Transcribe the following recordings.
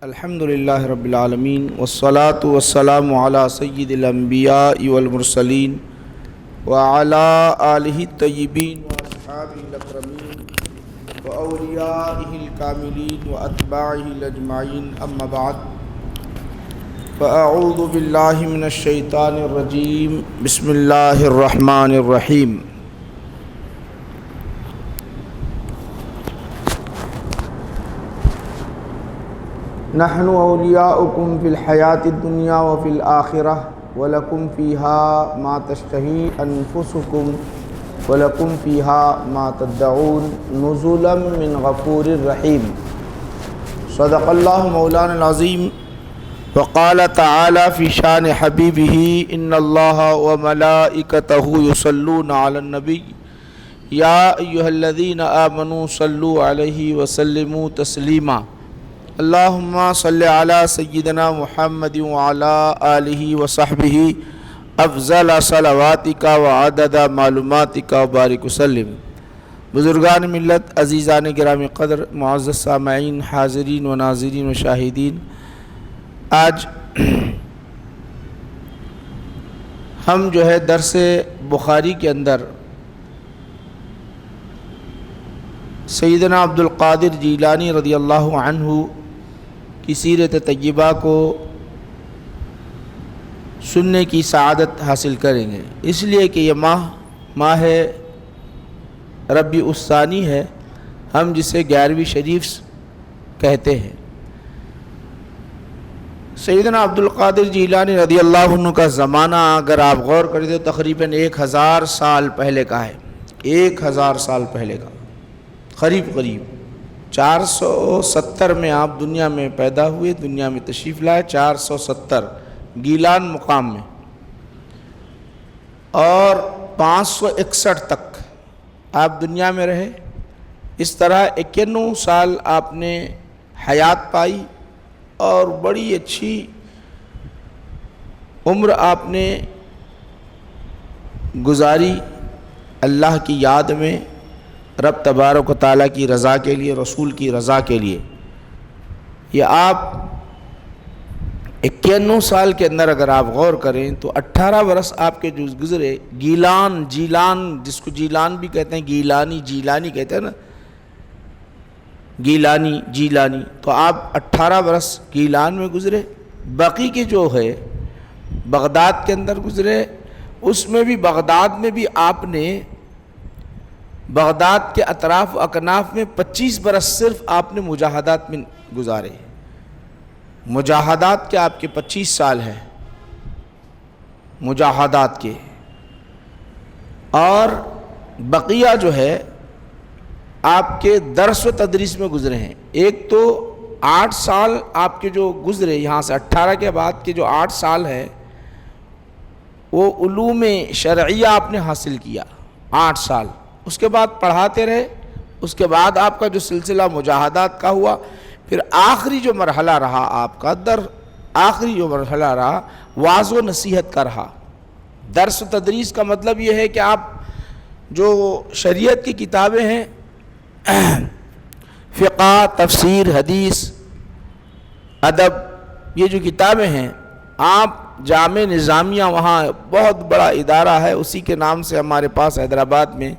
الحمد للہ رب العالمین والصلاة والسلام علی سید الانبیاء والمرسلین وعلی آلہ الطیبین واصحابہ الاکرمین واولیائہ الکاملین واتباعہ الاجمعین اما بعد فاعوذ باللہ من الشیطان الرجیم بسم اللہ الرحمن الرحیم نحن اولیاؤکم فی الحیاۃ الدنیا وفی الآخرہ ولکم فیہا ما تشتہی انفسکم ولکم فیہا ما تدعون نزلا من غفور رحیم صدق اللہ مولانا العظیم وقال تعالی فی شان حبیبہ ان اللہ وملائکتہ یصلون علی النبی یا ایہا الذین آمنوا صلوا علیہ وسلموا تسلیما اللہم صلی علی سیدنا محمد وعلی آلہ وصحبہ افضل صلواتک وعدد معلوماتک وبارک وسلم۔ بزرگان ملت، عزیزان گرامی قدر، معزز سامعین، حاضرین و ناظرین و شاہدین، آج ہم درس بخاری کے اندر سیدنا عبدالقادر جیلانی رضی اللہ عنہ کی سیرت طیبہ کو سننے کی سعادت حاصل کریں گے، اس لیے کہ یہ ماہ ربیع الثانی ہے، ہم جسے 11ویں شریف کہتے ہیں۔ سیدنا عبدالقادر جیلانی رضی اللہ عنہ کا زمانہ اگر آپ غور کریں تو تقریباً 1000 سال پہلے کا ہے، 1000 سال پہلے کا، قریب 470 میں آپ دنیا میں پیدا ہوئے، دنیا میں تشریف لائے، 470 گیلان مقام میں، اور 561 تک آپ دنیا میں رہے۔ اس طرح 91 سال آپ نے حیات پائی اور بڑی اچھی عمر آپ نے گزاری اللہ کی یاد میں، رب تبارک و تعالیٰ کی رضا کے لیے، رسول کی رضا کے لیے۔ یہ آپ 91 سال کے اندر اگر آپ غور کریں تو 18 برس آپ کے جو گزرے، جیلان جس کو جیلان بھی کہتے ہیں، جیلانی کہتے ہیں نا، جیلانی، تو آپ 18 برس گیلان میں گزرے۔ باقی کے جو ہے بغداد کے اندر گزرے، اس میں بھی بغداد میں بھی آپ نے بغداد کے اطراف و اکناف میں 25 برس صرف آپ نے مجاہدات میں گزارے۔ مجاہدات کے آپ کے 25 سال ہیں، مجاہدات کے، اور بقیہ جو ہے آپ کے درس و تدریس میں گزرے ہیں۔ ایک تو 8 سال آپ کے جو گزرے، یہاں سے 18 کے بعد کے جو 8 سال ہے وہ علوم شرعیہ آپ نے حاصل کیا، 8 سال، اس کے بعد پڑھاتے رہے۔ اس کے بعد آپ کا جو سلسلہ مجاہدات کا ہوا، پھر آخری جو مرحلہ رہا آپ کا، آخری جو مرحلہ رہا واعظ و نصیحت کا رہا۔ درس و تدریس کا مطلب یہ ہے کہ آپ جو شریعت کی کتابیں ہیں، فقہ، تفسیر، حدیث، ادب، یہ جو کتابیں ہیں، آپ جامع نظامیہ، وہاں بہت بڑا ادارہ ہے، اسی کے نام سے ہمارے پاس حیدرآباد میں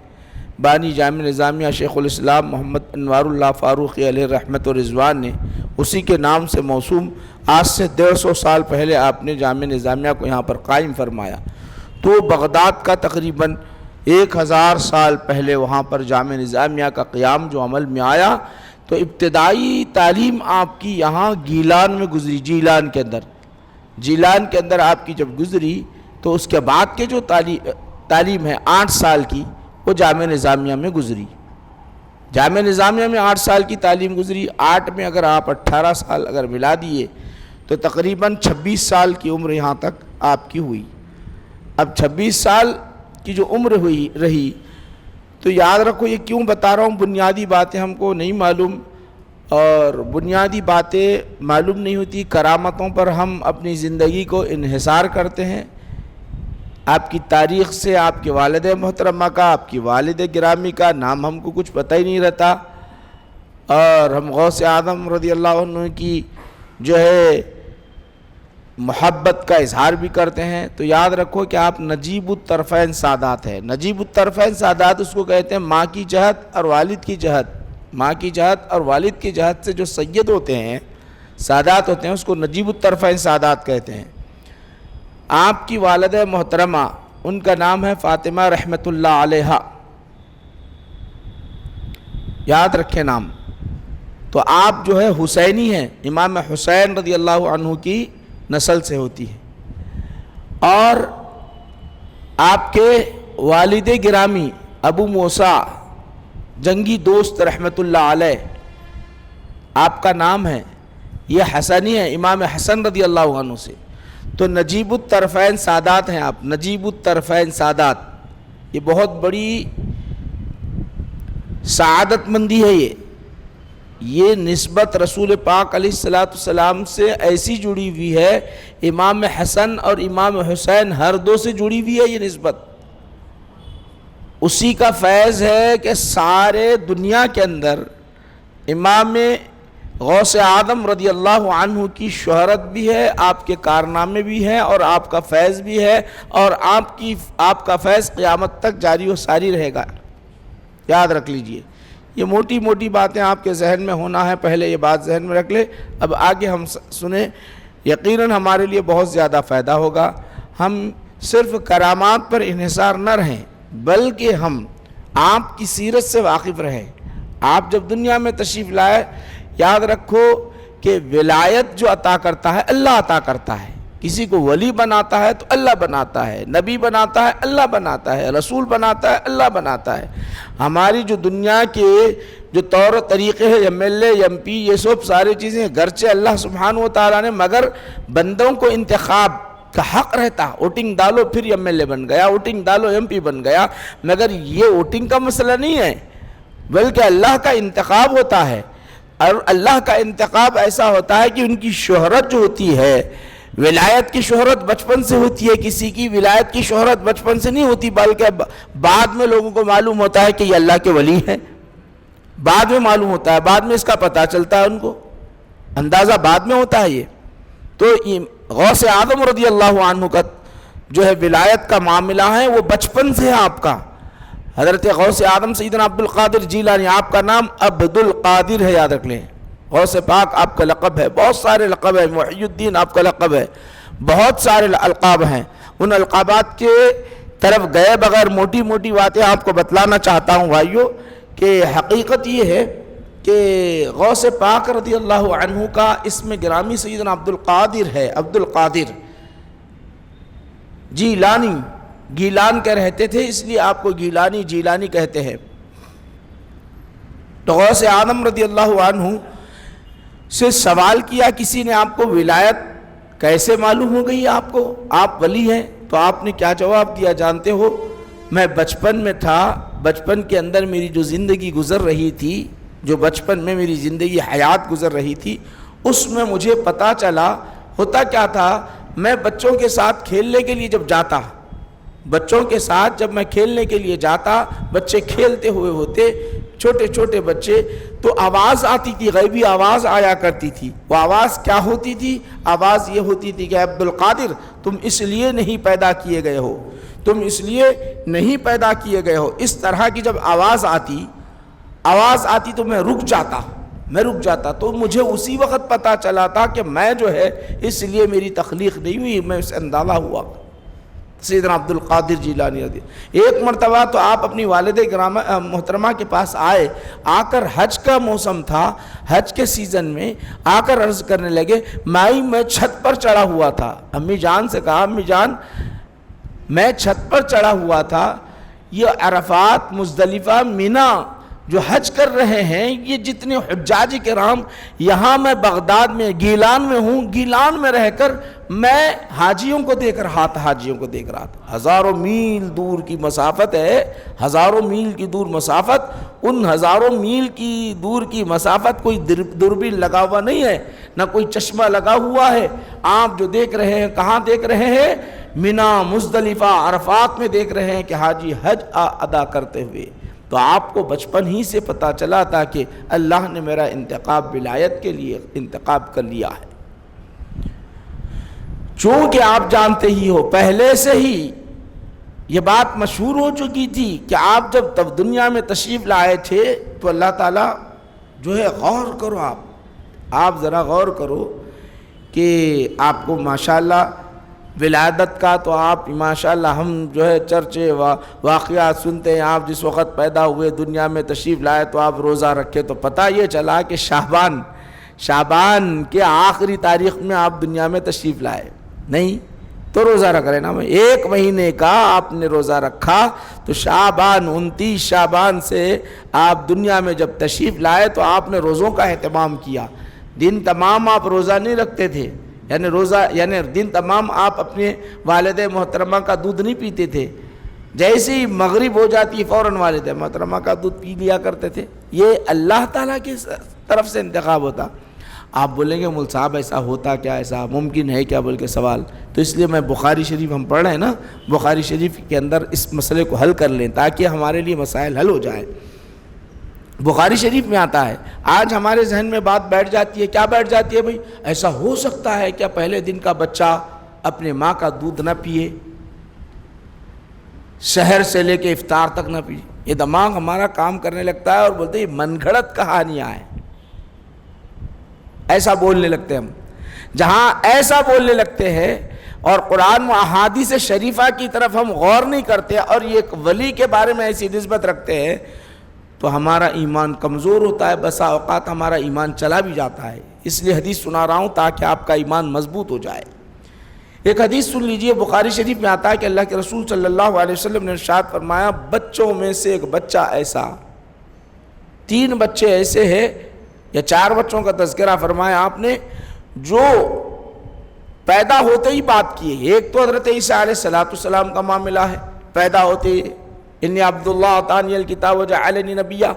بانی جامع نظامیہ شیخ الاسلام محمد انوار اللہ فاروقی علیہ رحمت و رضوان نے اسی کے نام سے موسوم، آج سے 150 سال پہلے آپ نے جامع نظامیہ کو یہاں پر قائم فرمایا۔ تو بغداد کا تقریباً 1000 سال پہلے وہاں پر جامع نظامیہ کا قیام جو عمل میں آیا، تو ابتدائی تعلیم آپ کی یہاں گیلان میں گزری، جیلان کے اندر آپ کی جب گزری تو اس کے بعد کے جو تعلیم ہے 8 سال کی، وہ جامع نظامیہ میں گزری۔ جامع نظامیہ میں 8 سال کی تعلیم گزری۔ 8 میں اگر آپ 18 سال اگر ملا دیے تو تقریباً 26 سال کی عمر یہاں تک آپ کی ہوئی۔ اب 26 سال کی جو عمر رہی تو یاد رکھو، یہ کیوں بتا رہا ہوں، بنیادی باتیں ہم کو نہیں معلوم، اور بنیادی باتیں معلوم نہیں ہوتی، کرامتوں پر ہم اپنی زندگی کو انحصار کرتے ہیں۔ آپ کی تاریخ سے، آپ کے والد محترمہ کا، آپ کی والد گرامی کا نام ہم کو کچھ پتہ ہی نہیں رہتا، اور ہم غوث اعظم رضی اللہ عنہ کی جو ہے محبت کا اظہار بھی کرتے ہیں، تو یاد رکھو کہ آپ نجیب الطرفین سادات ہیں۔ نجیب الطرفین سادات اس کو کہتے ہیں ماں کی جہت اور والد کی جہت، ماں کی جہت اور والد کی جہت سے جو سید ہوتے ہیں، سادات ہوتے ہیں، اس کو نجیب الطرفین سادات کہتے ہیں۔ آپ کی والدہ محترمہ، ان کا نام ہے فاطمہ رحمۃ اللہ علیہا، یاد رکھیں نام۔ تو آپ جو ہے حسینی ہیں، امام حسین رضی اللہ عنہ کی نسل سے ہوتی ہے۔ اور آپ کے والد گرامی ابو موسیٰ جنگی دوست رحمۃ اللہ علیہ، آپ کا نام ہے، یہ حسنی ہے، امام حسن رضی اللہ عنہ سے۔ تو نجیب الطرفین سادات ہیں آپ، نجیب الطرفین سادات، یہ بہت بڑی سعادت مندی ہے۔ یہ نسبت رسول پاک علیہ السلام سے ایسی جڑی ہوئی ہے، امام حسن اور امام حسین ہر دو سے جڑی ہوئی ہے یہ نسبت۔ اسی کا فیض ہے کہ سارے دنیا کے اندر امام غوث اعظم رضی اللہ عنہ کی شہرت بھی ہے، آپ کے کارنامے بھی ہیں، اور آپ کا فیض بھی ہے، اور آپ کا فیض قیامت تک جاری و ساری رہے گا۔ یاد رکھ لیجئے، یہ موٹی موٹی باتیں آپ کے ذہن میں ہونا ہے، پہلے یہ بات ذہن میں رکھ لے۔ اب آگے ہم سنیں، یقیناً ہمارے لیے بہت زیادہ فائدہ ہوگا۔ ہم صرف کرامات پر انحصار نہ رہیں، بلکہ ہم آپ کی سیرت سے واقف رہیں۔ آپ جب دنیا میں تشریف لائے، یاد رکھو کہ ولایت جو عطا کرتا ہے اللہ عطا کرتا ہے، کسی کو ولی بناتا ہے تو اللہ بناتا ہے، نبی بناتا ہے اللہ بناتا ہے، رسول بناتا ہے اللہ بناتا ہے۔ ہماری جو دنیا کے جو طور و طریقے ہیں، M L A, M P, یہ سب ساری چیزیں گرچہ اللہ سبحانہ و تعالیٰ نے، مگر بندوں کو انتخاب کا حق رہتا، ووٹنگ ڈالو پھر ایم ایل اے بن گیا، ووٹنگ ڈالو ایم پی بن گیا، مگر یہ ووٹنگ کا مسئلہ نہیں ہے، بلکہ اللہ کا انتخاب ہوتا ہے۔ اور اللہ کا انتخاب ایسا ہوتا ہے کہ ان کی شہرت جو ہوتی ہے، ولایت کی شہرت بچپن سے ہوتی ہے، کسی کی ولایت کی شہرت بچپن سے نہیں ہوتی، بلکہ بعد میں لوگوں کو معلوم ہوتا ہے کہ یہ اللہ کے ولی ہیں، بعد میں معلوم ہوتا ہے، بعد میں اس کا پتہ چلتا ہے، ان کو اندازہ بعد میں ہوتا ہے۔ یہ تو غوث اعظم رضی اللہ عنہ کا جو ہے ولایت کا معاملہ ہے، وہ بچپن سے ہے آپ کا۔ حضرت غوث اعظم سیدنا عبد القادر جیلانی، آپ کا نام عبد القادر ہے، یاد رکھ لیں۔ غوث پاک آپ کا لقب ہے، بہت سارے لقب ہیں، محی الدین آپ کا لقب ہے، بہت سارے القاب ہیں۔ ان القابات کے طرف گئے بغیر موٹی موٹی باتیں آپ کو بتلانا چاہتا ہوں بھائیو، کہ حقیقت یہ ہے کہ غوث پاک رضی اللہ عنہ کا اسم گرامی سیدنا عبد القادر ہے، عبد القادر جیلانی، گیلان کے رہتے تھے، اس لیے آپ کو گیلانی جیلانی کہتے ہیں۔ تو غوث اعظم رضی اللہ عنہ سے سوال کیا کسی نے، آپ کو ولایت کیسے معلوم ہو گئی آپ کو، آپ ولی ہیں؟ تو آپ نے کیا جواب دیا جانتے ہو؟ میں بچپن میں تھا، بچپن کے اندر میری جو زندگی گزر رہی تھی، جو بچپن میں میری زندگی حیات گزر رہی تھی، اس میں مجھے پتا چلا، ہوتا کیا تھا، میں بچوں کے ساتھ کھیلنے کے لیے جب جاتا، بچوں کے ساتھ جب میں کھیلنے کے لیے جاتا، بچے کھیلتے ہوئے ہوتے، چھوٹے چھوٹے بچے، تو آواز آتی تھی، غیبی آواز آیا کرتی تھی۔ وہ آواز کیا ہوتی تھی؟ آواز یہ ہوتی تھی کہ عبد القادر تم اس لیے نہیں پیدا کیے گئے ہو، تم اس لیے نہیں پیدا کیے گئے ہو۔ اس طرح کی جب آواز آتی تو میں رک جاتا، تو مجھے اسی وقت پتا چلا تھا کہ میں جو ہے اس لیے میری تخلیق نہیں ہوئی، میں اس اندازہ ہوا۔ سیدنا عبد القادر جیلانی رضی۔ ایک مرتبہ تو آپ اپنی والد محترمہ کے پاس آئے، آ کر حج کا موسم تھا، حج کے سیزن میں آ کر عرض کرنے لگے، مائی میں چھت پر چڑھا ہوا تھا۔ امی جان سے کہا، امی جان میں چھت پر چڑھا ہوا تھا، یہ عرفات، مزدلفہ، مینا جو حج کر رہے ہیں، یہ جتنے حجاج کرام، یہاں میں بغداد میں گیلان میں ہوں، گیلان میں رہ کر میں حاجیوں کو دیکھ رہا تھا، ہزاروں میل دور کی مسافت ہے، ہزاروں میل کی دور مسافت، ان ہزاروں میل کی دور کی مسافت کوئی دوربین لگا ہوا نہیں ہے، نہ کوئی چشمہ لگا ہوا ہے، آپ جو دیکھ رہے ہیں کہاں دیکھ رہے ہیں؟ مینا، مزدلفہ، عرفات میں دیکھ رہے ہیں کہ حاجی حج ادا کرتے ہوئے۔ تو آپ کو بچپن ہی سے پتا چلا تھا کہ اللہ نے میرا انتخاب ولایت کے لیے انتخاب کر لیا ہے۔ چونکہ آپ جانتے ہی ہو پہلے سے ہی یہ بات مشہور ہو چکی تھی کہ آپ جب تب دنیا میں تشریف لائے تھے تو اللہ تعالیٰ جو ہے غور کرو، آپ ذرا غور کرو کہ آپ کو ماشاءاللہ ولادت کا تو آپ ماشاءاللہ ہم جو ہے چرچے واقعات سنتے ہیں، آپ جس وقت پیدا ہوئے دنیا میں تشریف لائے تو آپ روزہ رکھے، تو پتہ یہ چلا کہ شعبان کے آخری تاریخ میں آپ دنیا میں تشریف لائے نہیں تو روزہ رکھ رہے نا، 1 مہینے کا آپ نے روزہ رکھا تو شعبان 29 شعبان سے آپ دنیا میں جب تشریف لائے تو آپ نے روزوں کا اہتمام کیا، دن تمام آپ روزہ نہیں رکھتے تھے، یعنی دن تمام آپ اپنے والد محترمہ کا دودھ نہیں پیتے تھے، جیسے ہی مغرب ہو جاتی فوراً والد محترمہ کا دودھ پی لیا کرتے تھے، یہ اللہ تعالیٰ کی طرف سے انتخاب ہوتا۔ آپ بولیں گے مول صاحب ایسا ہوتا کیا، ایسا ممکن ہے کیا بول کے سوال، تو اس لیے میں بخاری شریف ہم پڑھ رہے ہیں نا، بخاری شریف کے اندر اس مسئلے کو حل کر لیں تاکہ ہمارے لیے مسائل حل ہو جائیں۔ بخاری شریف میں آتا ہے، آج ہمارے ذہن میں بات بیٹھ جاتی ہے، کیا بیٹھ جاتی ہے بھئی، ایسا ہو سکتا ہے کیا پہلے دن کا بچہ اپنے ماں کا دودھ نہ پیے، سحر سے لے کے افطار تک نہ پیے؟ یہ دماغ ہمارا کام کرنے لگتا ہے اور بولتے ہیں من گھڑت کہانیاں ہیں، ایسا بولنے لگتے ہیں ہم۔ جہاں ایسا بولنے لگتے ہیں اور قرآن و احادیث شریفہ کی طرف ہم غور نہیں کرتے اور یہ ایک ولی کے بارے میں ایسی نسبت رکھتے ہیں تو ہمارا ایمان کمزور ہوتا ہے، بسا اوقات ہمارا ایمان چلا بھی جاتا ہے۔ اس لیے حدیث سنا رہا ہوں تاکہ آپ کا ایمان مضبوط ہو جائے۔ ایک حدیث سن لیجئے، بخاری شریف میں آتا ہے کہ اللہ کے رسول صلی اللہ علیہ وسلم نے ارشاد فرمایا، بچوں میں سے ایک بچہ ایسا، 3 بچے ایسے ہیں یا 4 بچوں کا تذکرہ فرمایا آپ نے جو پیدا ہوتے ہی بات کیے۔ ایک تو حضرت عیسیٰ علیہ السلام کا معاملہ ہے، پیدا ہوتے ہی انی عبداللہ آتانی الکتاب وجعلنی نبیا،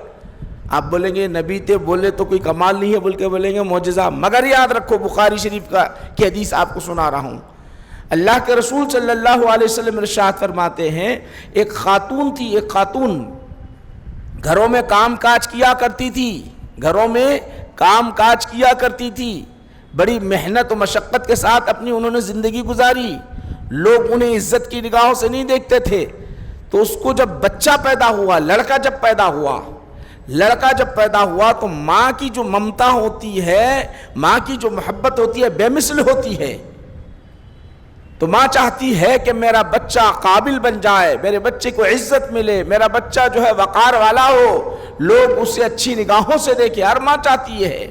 آپ بولیں گے نبی تھے، بولے تو کوئی کمال نہیں ہے، بول کے بولیں گے معجزہ، مگر یاد رکھو بخاری شریف کی حدیث آپ کو سنا رہا ہوں۔ اللہ کے رسول صلی اللہ علیہ وسلم ارشاد فرماتے ہیں، ایک خاتون تھی، ایک خاتون گھروں میں کام کاج کیا کرتی تھی، گھروں میں کام کاج کیا کرتی تھی، بڑی محنت و مشقت کے ساتھ اپنی انہوں نے زندگی گزاری، لوگ انہیں عزت کی نگاہوں سے نہیں دیکھتے تھے۔ تو اس کو جب بچہ پیدا ہوا، لڑکا جب پیدا ہوا تو ماں کی جو ممتا ہوتی ہے، ماں کی جو محبت ہوتی ہے بے مثل ہوتی ہے، تو ماں چاہتی ہے کہ میرا بچہ قابل بن جائے، میرے بچے کو عزت ملے، میرا بچہ جو ہے وقار والا ہو، لوگ اسے اچھی نگاہوں سے دیکھیں، ہر ماں چاہتی ہے۔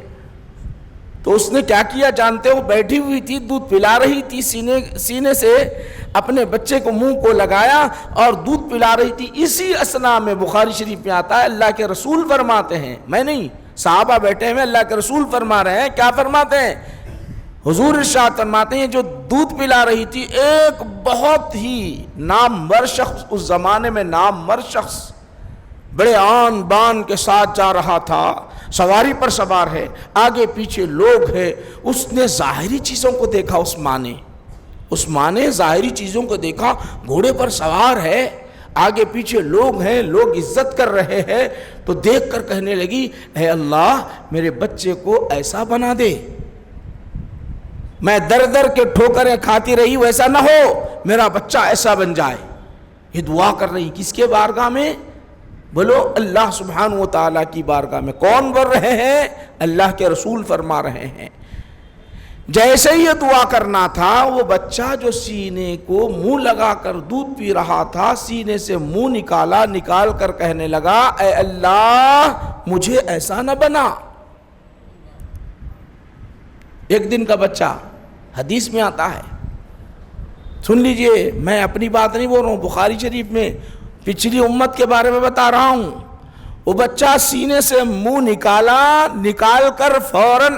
تو اس نے کیا کیا جانتے ہو، بیٹھی ہوئی تھی، دودھ پلا رہی تھی، سینے سے اپنے بچے کو منہ کو لگایا اور دودھ پلا رہی تھی۔ اسی اثنا میں بخاری شریف میں آتا ہے، اللہ کے رسول فرماتے ہیں، میں نہیں، صحابہ بیٹھے ہیں، اللہ کے رسول فرما رہے ہیں، کیا فرماتے ہیں؟ حضور ارشاد فرماتے ہیں جو دودھ پلا رہی تھی ایک بہت ہی نامور شخص، اس زمانے میں نامور شخص بڑے آن بان کے ساتھ جا رہا تھا، سواری پر سوار ہے، آگے پیچھے لوگ ہیں۔ اس نے ظاہری چیزوں کو دیکھا، اس ماں نے ظاہری چیزوں کو دیکھا، گھوڑے پر سوار ہے، آگے پیچھے لوگ ہیں، لوگ عزت کر رہے ہیں، تو دیکھ کر کہنے لگی، اے اللہ میرے بچے کو ایسا بنا دے، میں در در کے ٹھوکریں کھاتی رہی ویسا نہ ہو، میرا بچہ ایسا بن جائے۔ یہ دعا کر رہی کس کے بارگاہ میں؟ بولو اللہ سبحانہ و تعالیٰ کی بارگاہ میں۔ کون بول رہے ہیں؟ اللہ کے رسول فرما رہے ہیں۔ جیسے یہ دعا کرنا تھا، وہ بچہ جو سینے کو منہ لگا کر دودھ پی رہا تھا، سینے سے منہ نکال کر کہنے لگا، اے اللہ مجھے ایسا نہ بنا۔ ایک دن کا بچہ، حدیث میں آتا ہے، سن لیجئے، میں اپنی بات نہیں بول رہا ہوں، بخاری شریف میں پچھلی امت کے بارے میں بتا رہا ہوں۔ وہ بچہ سینے سے منہ نکال کر فوراً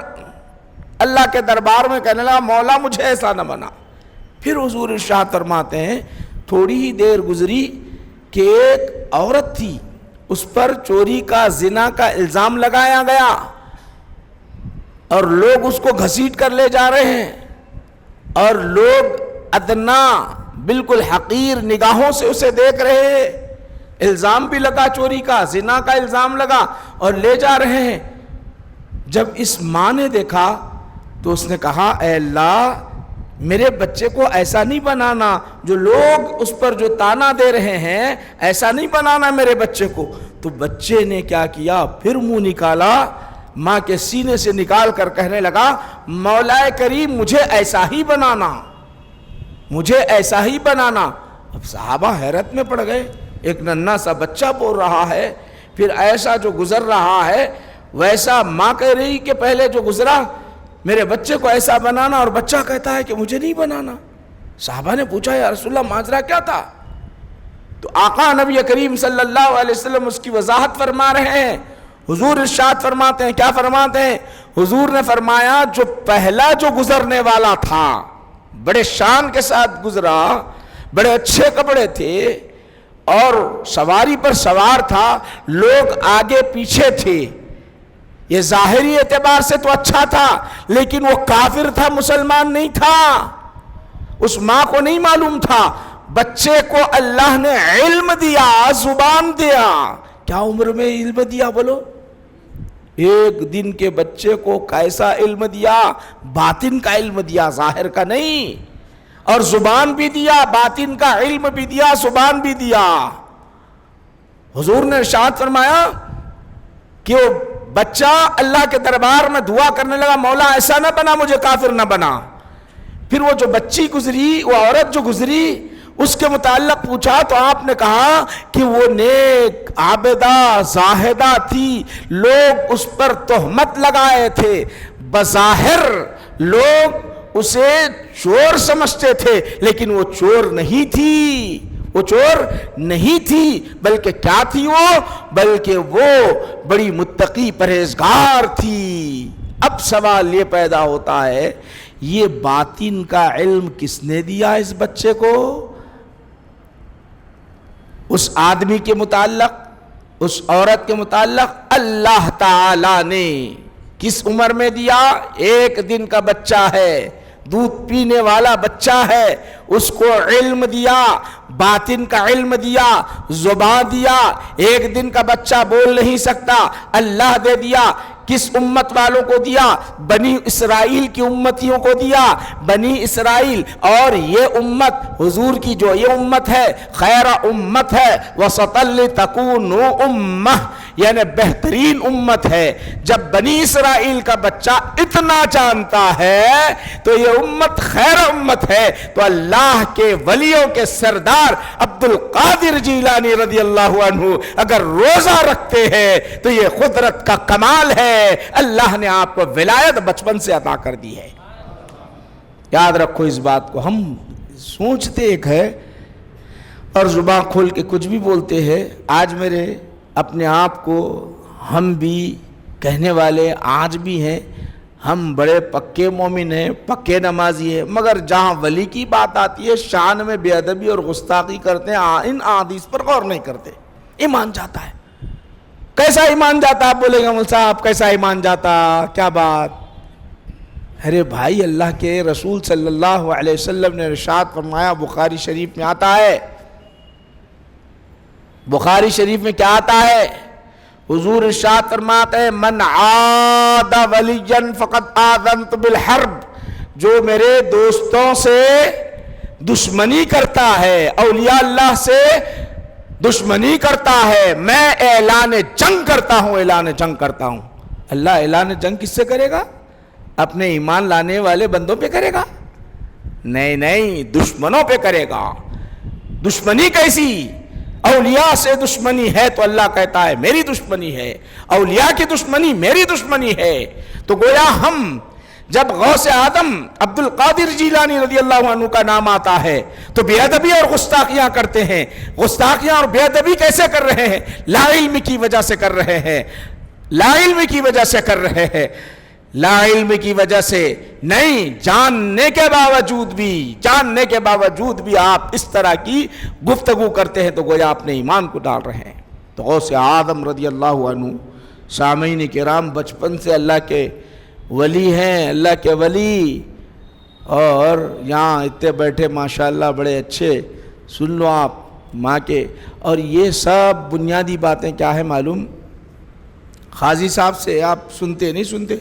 اللہ کے دربار میں کہنے لگا، مولا مجھے ایسا نہ بنا۔ پھر حضور ارشاد فرماتے ہیں، تھوڑی ہی دیر گزری کہ ایک عورت تھی، اس پر چوری کا، زنا کا الزام لگایا گیا اور لوگ اس کو گھسیٹ کر لے جا رہے ہیں اور لوگ ادنا بالکل حقیر نگاہوں سے اسے دیکھ رہے ہیں، الزام بھی لگا، چوری کا، زنا کا الزام لگا اور لے جا رہے ہیں۔ جب اس ماں نے دیکھا تو اس نے کہا، اے اللہ میرے بچے کو ایسا نہیں بنانا، جو لوگ اس پر جو تانا دے رہے ہیں ایسا نہیں بنانا میرے بچے کو۔ تو بچے نے کیا کیا، پھر منہ نکالا، ماں کے سینے سے نکال کر کہنے لگا مولا کریم مجھے ایسا ہی بنانا، مجھے ایسا ہی بنانا۔ اب صحابہ حیرت میں پڑ گئے، ایک ننھا سا بچہ بول رہا ہے، پھر ایسا جو گزر رہا ہے ویسا ماں کہہ رہی کہ پہلے جو گزرا میرے بچے کو ایسا بنانا، اور بچہ کہتا ہے کہ مجھے نہیں بنانا۔ صحابہ نے پوچھا یا رسول اللہ ماجرا کیا تھا؟ تو آقا نبی کریم صلی اللہ علیہ وسلم اس کی وضاحت فرما رہے ہیں۔ حضور ارشاد فرماتے ہیں، کیا فرماتے ہیں؟ حضور نے فرمایا جو پہلا جو گزرنے والا تھا بڑے شان کے ساتھ گزرا، بڑے اچھے کپڑے تھے اور سواری پر سوار تھا، لوگ آگے پیچھے تھے، یہ ظاہری اعتبار سے تو اچھا تھا لیکن وہ کافر تھا، مسلمان نہیں تھا، اس ماں کو نہیں معلوم تھا۔ بچے کو اللہ نے علم دیا، زبان دیا، کیا عمر میں علم دیا بولو؟ ایک دن کے بچے کو کیسا علم دیا؟ باطن کا علم دیا، ظاہر کا نہیں، اور زبان بھی دیا، باطن کا علم بھی دیا، زبان بھی دیا۔ حضور نے ارشاد فرمایا کہ وہ بچہ اللہ کے دربار میں دعا کرنے لگا مولا ایسا نہ بنا، مجھے کافر نہ بنا۔ پھر وہ جو بچی گزری، وہ عورت جو گزری، اس کے متعلق پوچھا تو آپ نے کہا کہ وہ نیک عابدہ زاہدہ تھی، لوگ اس پر تہمت لگائے تھے، بظاہر لوگ اسے چور سمجھتے تھے لیکن وہ چور نہیں تھی، وہ چور نہیں تھی، بلکہ کیا تھی وہ؟ بلکہ وہ بڑی متقی پرہیزگار تھی۔ اب سوال یہ پیدا ہوتا ہے یہ باطن کا علم کس نے دیا اس بچے کو؟ اس آدمی کے متعلق، اس عورت کے متعلق اللہ تعالی نے۔ کس عمر میں دیا؟ ایک دن کا بچہ ہے، دودھ پینے والا بچہ ہے، اس کو علم دیا، باطن کا علم دیا، زبان دیا۔ ایک دن کا بچہ بول نہیں سکتا، اللہ دے دیا۔ کس امت والوں کو دیا؟ بنی اسرائیل کی امتیوں کو دیا، بنی اسرائیل۔ اور یہ امت حضور کی جو یہ امت ہے خیر امت ہے، وسطا لتکونوا امہ، یعنی بہترین امت ہے۔ جب بنی اسرائیل کا بچہ اتنا جانتا ہے تو یہ امت خیر امت ہے۔ تو اللہ کے ولیوں کے سردار عبد القادر جیلانی رضی اللہ عنہ اگر روزہ رکھتے ہیں تو یہ قدرت کا کمال ہے، اللہ نے آپ کو ولایت بچپن سے عطا کر دی ہے۔ یاد رکھو اس بات کو، ہم سوچتے ایک ہے اور زبان کھول کے کچھ بھی بولتے ہیں۔ آج میرے اپنے آپ کو ہم بھی کہنے والے آج بھی ہیں، ہم بڑے پکے مومن ہیں، پکے نمازی ہیں، مگر جہاں ولی کی بات آتی ہے شان میں بے ادبی اور گستاخی کرتے ہیں، ان احادیث پر غور نہیں کرتے، ایمان جاتا ہے۔ کیسا ایمان جاتا؟ آپ بولیں گے مول صاحب کیسا ایمان جاتا، کیا بات؟ ارے بھائی اللہ کے رسول صلی اللہ علیہ وسلم نے ارشاد فرمایا، بخاری شریف میں آتا ہے، بخاری شریف میں کیا آتا ہے؟ حضور ارشاد فرماتے ہیں من عاد ولیا فقد آذنت بالحرب، جو میرے دوستوں سے دشمنی کرتا ہے، اولیاء اللہ سے دشمنی کرتا ہے، میں اعلان جنگ کرتا ہوں، اعلان جنگ کرتا ہوں۔ اللہ اعلان جنگ کس سے کرے گا؟ اپنے ایمان لانے والے بندوں پہ کرے گا؟ نہیں نہیں، دشمنوں پہ کرے گا۔ دشمنی کیسی؟ اولیاء سے دشمنی ہے تو اللہ کہتا ہے میری دشمنی ہے، اولیاء کی دشمنی میری دشمنی ہے۔ تو گویا ہم جب غوث آدم عبد القادر جیلانی رضی اللہ عنہ کا نام آتا ہے تو بے ادبی اور گستاخیاں کرتے ہیں۔ گستاخیاں اور بے ادبی کیسے کر رہے ہیں؟ لا علم کی وجہ سے کر رہے ہیں، لا علم کی وجہ سے کر رہے ہیں، لا علم کی وجہ سے نہیں، جاننے کے باوجود بھی آپ اس طرح کی گفتگو کرتے ہیں تو گویا اپنے ایمان کو ڈال رہے ہیں۔ تو غوث آدم رضی اللہ عنہ سامعین کرام بچپن سے اللہ کے ولی ہیں، اللہ کے ولی، اور یہاں اتنے بیٹھے ماشاءاللہ بڑے اچھے، سن لو آپ ماں کے۔ اور یہ سب بنیادی باتیں کیا ہے معلوم؟ قاضی صاحب سے آپ سنتے نہیں سنتے؟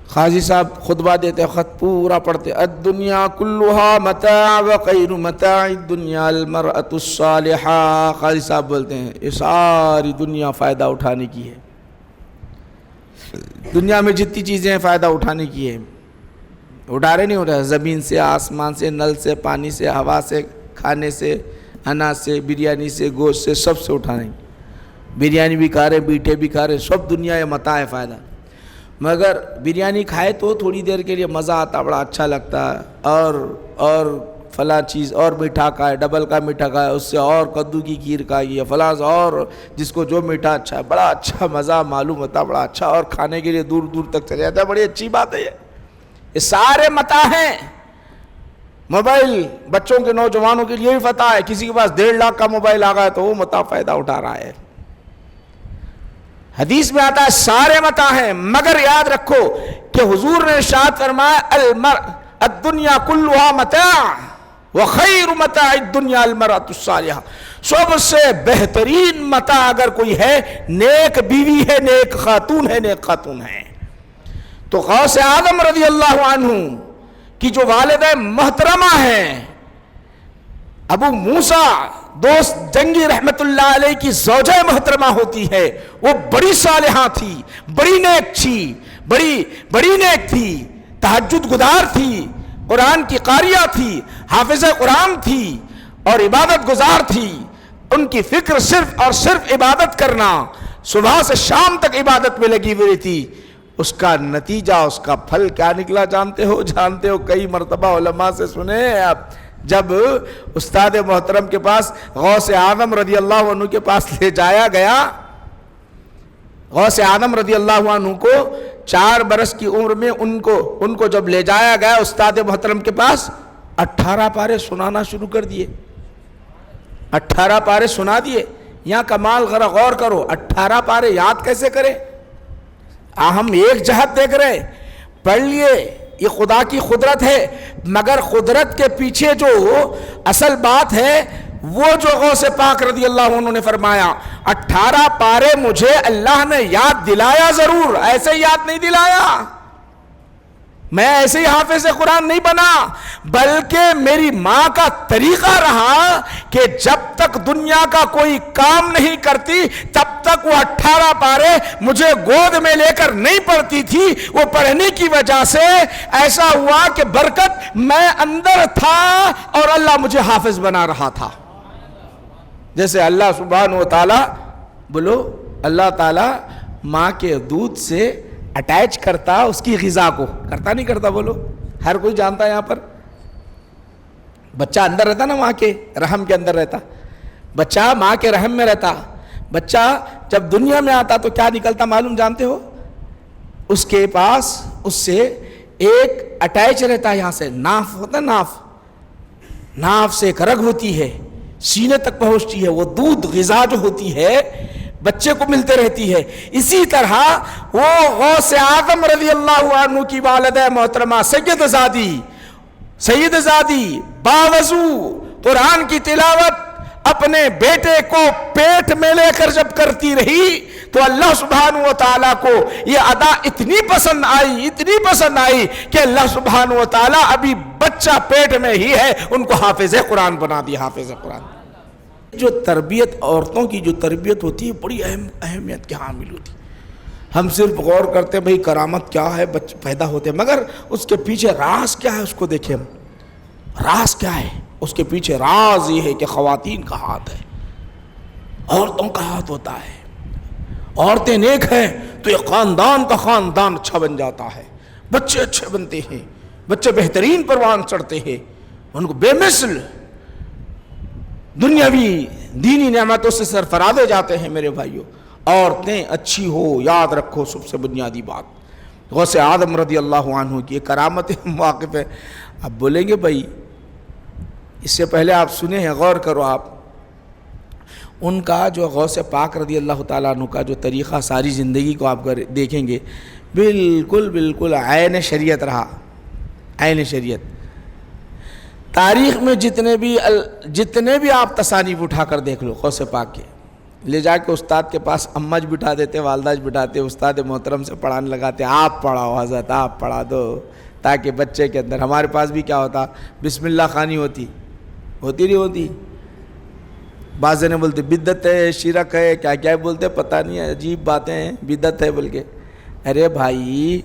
قاضی صاحب خطبہ دیتے وقت پورا پڑھتے الدنیا کلھا متاع وخیر متاع الدنیا المرأة الصالحہ. قاضی صاحب بولتے ہیں یہ ساری دنیا فائدہ اٹھانے کی ہے. دنیا میں جتنی چیزیں ہیں فائدہ اٹھانے کی ہے. اٹھا رہے نہیں اٹھا رہے, زمین سے, آسمان سے, نل سے, پانی سے, ہوا سے, کھانے سے, اناج سے, بریانی سے, گوشت سے, سب سے اٹھا رہے ہیں. بریانی بھی کھا رہے, میٹھے بھی کھا رہے, سب دنیا یہ متاع ہے, فائدہ. مگر بریانی کھائے تو تھوڑی دیر کے لیے مزہ آتا, بڑا اچھا لگتا ہے, اور فلاں چیز اور میٹھا کھائے, ڈبل کا میٹھا کھائے, اس سے اور کدو کی کھیر کھائی ہے, فلاں اور جس کو جو میٹھا اچھا ہے, بڑا اچھا مزہ معلوم ہوتا, بڑا اچھا, اور کھانے کے لیے دور دور تک چلے جاتا ہے. بڑی اچھی بات ہے یہ سارے متاع ہیں. موبائل بچوں کے, نوجوانوں کے لیے بھی فتح ہے. کسی کے پاس 1.5 لاکھ کا موبائل آ گیا تو وہ متاع فائدہ اٹھا رہا ہے. حدیث میں آتا ہے سارے متاع ہیں, مگر یاد رکھو کہ حضور نے ارشاد فرمایا الدنیا کلھا متاع وخیر متاع الدنیا المرأة الصالحہ. سب سے بہترین متاع اگر کوئی ہے, نیک بیوی ہے, نیک خاتون ہے, نیک خاتون ہے. تو غوث اعظم رضی اللہ عنہ کی جو والدہ محترمہ ہیں, ابو موسیٰ دوست جنگی رحمت اللہ علیہ کی زوجہ محترمہ ہوتی ہے, وہ بڑی صالحہ تھی, بڑی نیک تھی, بڑی نیک تھی, تہجد گزار تھی, قرآن کی قاریہ تھی, حافظہ قرآن تھی, اور عبادت گزار تھی. ان کی فکر صرف اور صرف عبادت کرنا, صبح سے شام تک عبادت میں لگی ہوئی تھی. اس کا نتیجہ, اس کا پھل کیا نکلا جانتے ہو؟ کئی مرتبہ علماء سے سنے آپ, جب استاد محترم کے پاس غوث اعظم رضی اللہ عنہ کے پاس لے جایا گیا, غوث اعظم رضی اللہ عنہ کو 4 برس کی عمر میں ان کو جب لے جایا گیا استاد محترم کے پاس, 18 پارے سنانا شروع کر دیے. 18 پارے سنا دیے. یہاں کمال غور کرو, 18 پارے یاد کیسے کرے؟ ہم ایک جہت دیکھ رہے, پڑھ لیے, یہ خدا کی قدرت ہے, مگر قدرت کے پیچھے جو اصل بات ہے وہ جو غوث پاک رضی اللہ عنہ نے فرمایا 18 پارے مجھے اللہ نے یاد دلایا, ضرور ایسے یاد نہیں دلایا, میں ایسے ہی حافظ قرآن نہیں بنا, بلکہ میری ماں کا طریقہ رہا کہ جب تک دنیا کا کوئی کام نہیں کرتی تب تک وہ 18 پارے مجھے گود میں لے کر نہیں پڑھتی تھی. وہ پڑھنے کی وجہ سے ایسا ہوا کہ برکت میں اندر تھا اور اللہ مجھے حافظ بنا رہا تھا. جیسے اللہ سبحانہ و تعالی, بولو, اللہ تعالی ماں کے دودھ سے اٹیچ کرتا اس کی غذا کو, کرتا نہیں کرتا؟ بولو, ہر کوئی جانتا ہے. یہاں پر بچہ اندر رہتا نا, ماں کے رحم کے اندر رہتا, بچہ ماں کے رحم میں رہتا. بچہ جب دنیا میں آتا تو کیا نکلتا معلوم جانتے ہو؟ اس کے پاس اس سے ایک اٹیچ رہتا ہے, یہاں سے ناف ہوتا ہے, ناف سے ایک رگ ہوتی ہے, سینے تک پہنچتی ہے, وہ دودھ غذا جو ہوتی ہے بچے کو ملتے رہتی ہے. اسی طرح وہ غوث اعظم رضی اللہ عنہ کی والدہ محترمہ سید زادی باوضو قرآن کی تلاوت اپنے بیٹے کو پیٹ میں لے کر جب کرتی رہی تو اللہ سبحانہ و تعالیٰ کو یہ ادا اتنی پسند آئی کہ اللہ سبحانہ و تعالیٰ ابھی بچہ پیٹ میں ہی ہے, ان کو حافظ قرآن بنا دیا. حافظ قرآن جو تربیت, عورتوں کی جو تربیت ہوتی ہے بڑی اہمیت کے حامل ہوتی ہے. ہم صرف غور کرتے ہیں بھئی کرامت کیا ہے, بچے پیدا ہوتے ہیں, مگر اس کے پیچھے راز کیا ہے اس کو دیکھیں ہم. راز کیا ہے اس کے پیچھے؟ راز یہ ہے کہ خواتین کا ہاتھ ہے, عورتوں کا ہاتھ ہوتا ہے. عورتیں نیک ہیں تو یہ خاندان کا خاندان اچھا بن جاتا ہے, بچے اچھے بنتے ہیں, بچے بہترین پروان چڑھتے ہیں, ان کو بے مثل دنیاوی دینی نعمتوں سے سرفراز ہو جاتے ہیں. میرے بھائیوں, عورتیں اچھی ہو, یاد رکھو سب سے بنیادی بات. غوث اعظم رضی اللہ عنہ کی کرامت مواقف ہے. اب بولیں گے بھائی اس سے پہلے آپ سنے ہیں, غور کرو آپ, ان کا جو غوث پاک رضی اللہ تعالیٰ عنہ کا جو طریقہ ساری زندگی کو آپ دیکھیں گے, بالکل عین شریعت رہا, عین شریعت. تاریخ میں جتنے بھی آپ تصانیف اٹھا کر دیکھ لو غوث پاک کے, لے جا کے استاد کے پاس اماں جی بٹھا دیتے، والدہ جی بٹھاتے، استاد محترم سے پڑھانے لگاتے، آپ پڑھاؤ حضرت، آپ پڑھا دو، تاکہ بچے کے اندر. ہمارے پاس بھی کیا ہوتا، بسم اللہ خوانی ہوتی نہیں ہوتی. بعض نے بولتے بدعت ہے، شرک ہے، کیا کیا بولتے پتہ نہیں ہے، عجیب باتیں ہیں، بدعت ہے بول کے. ارے بھائی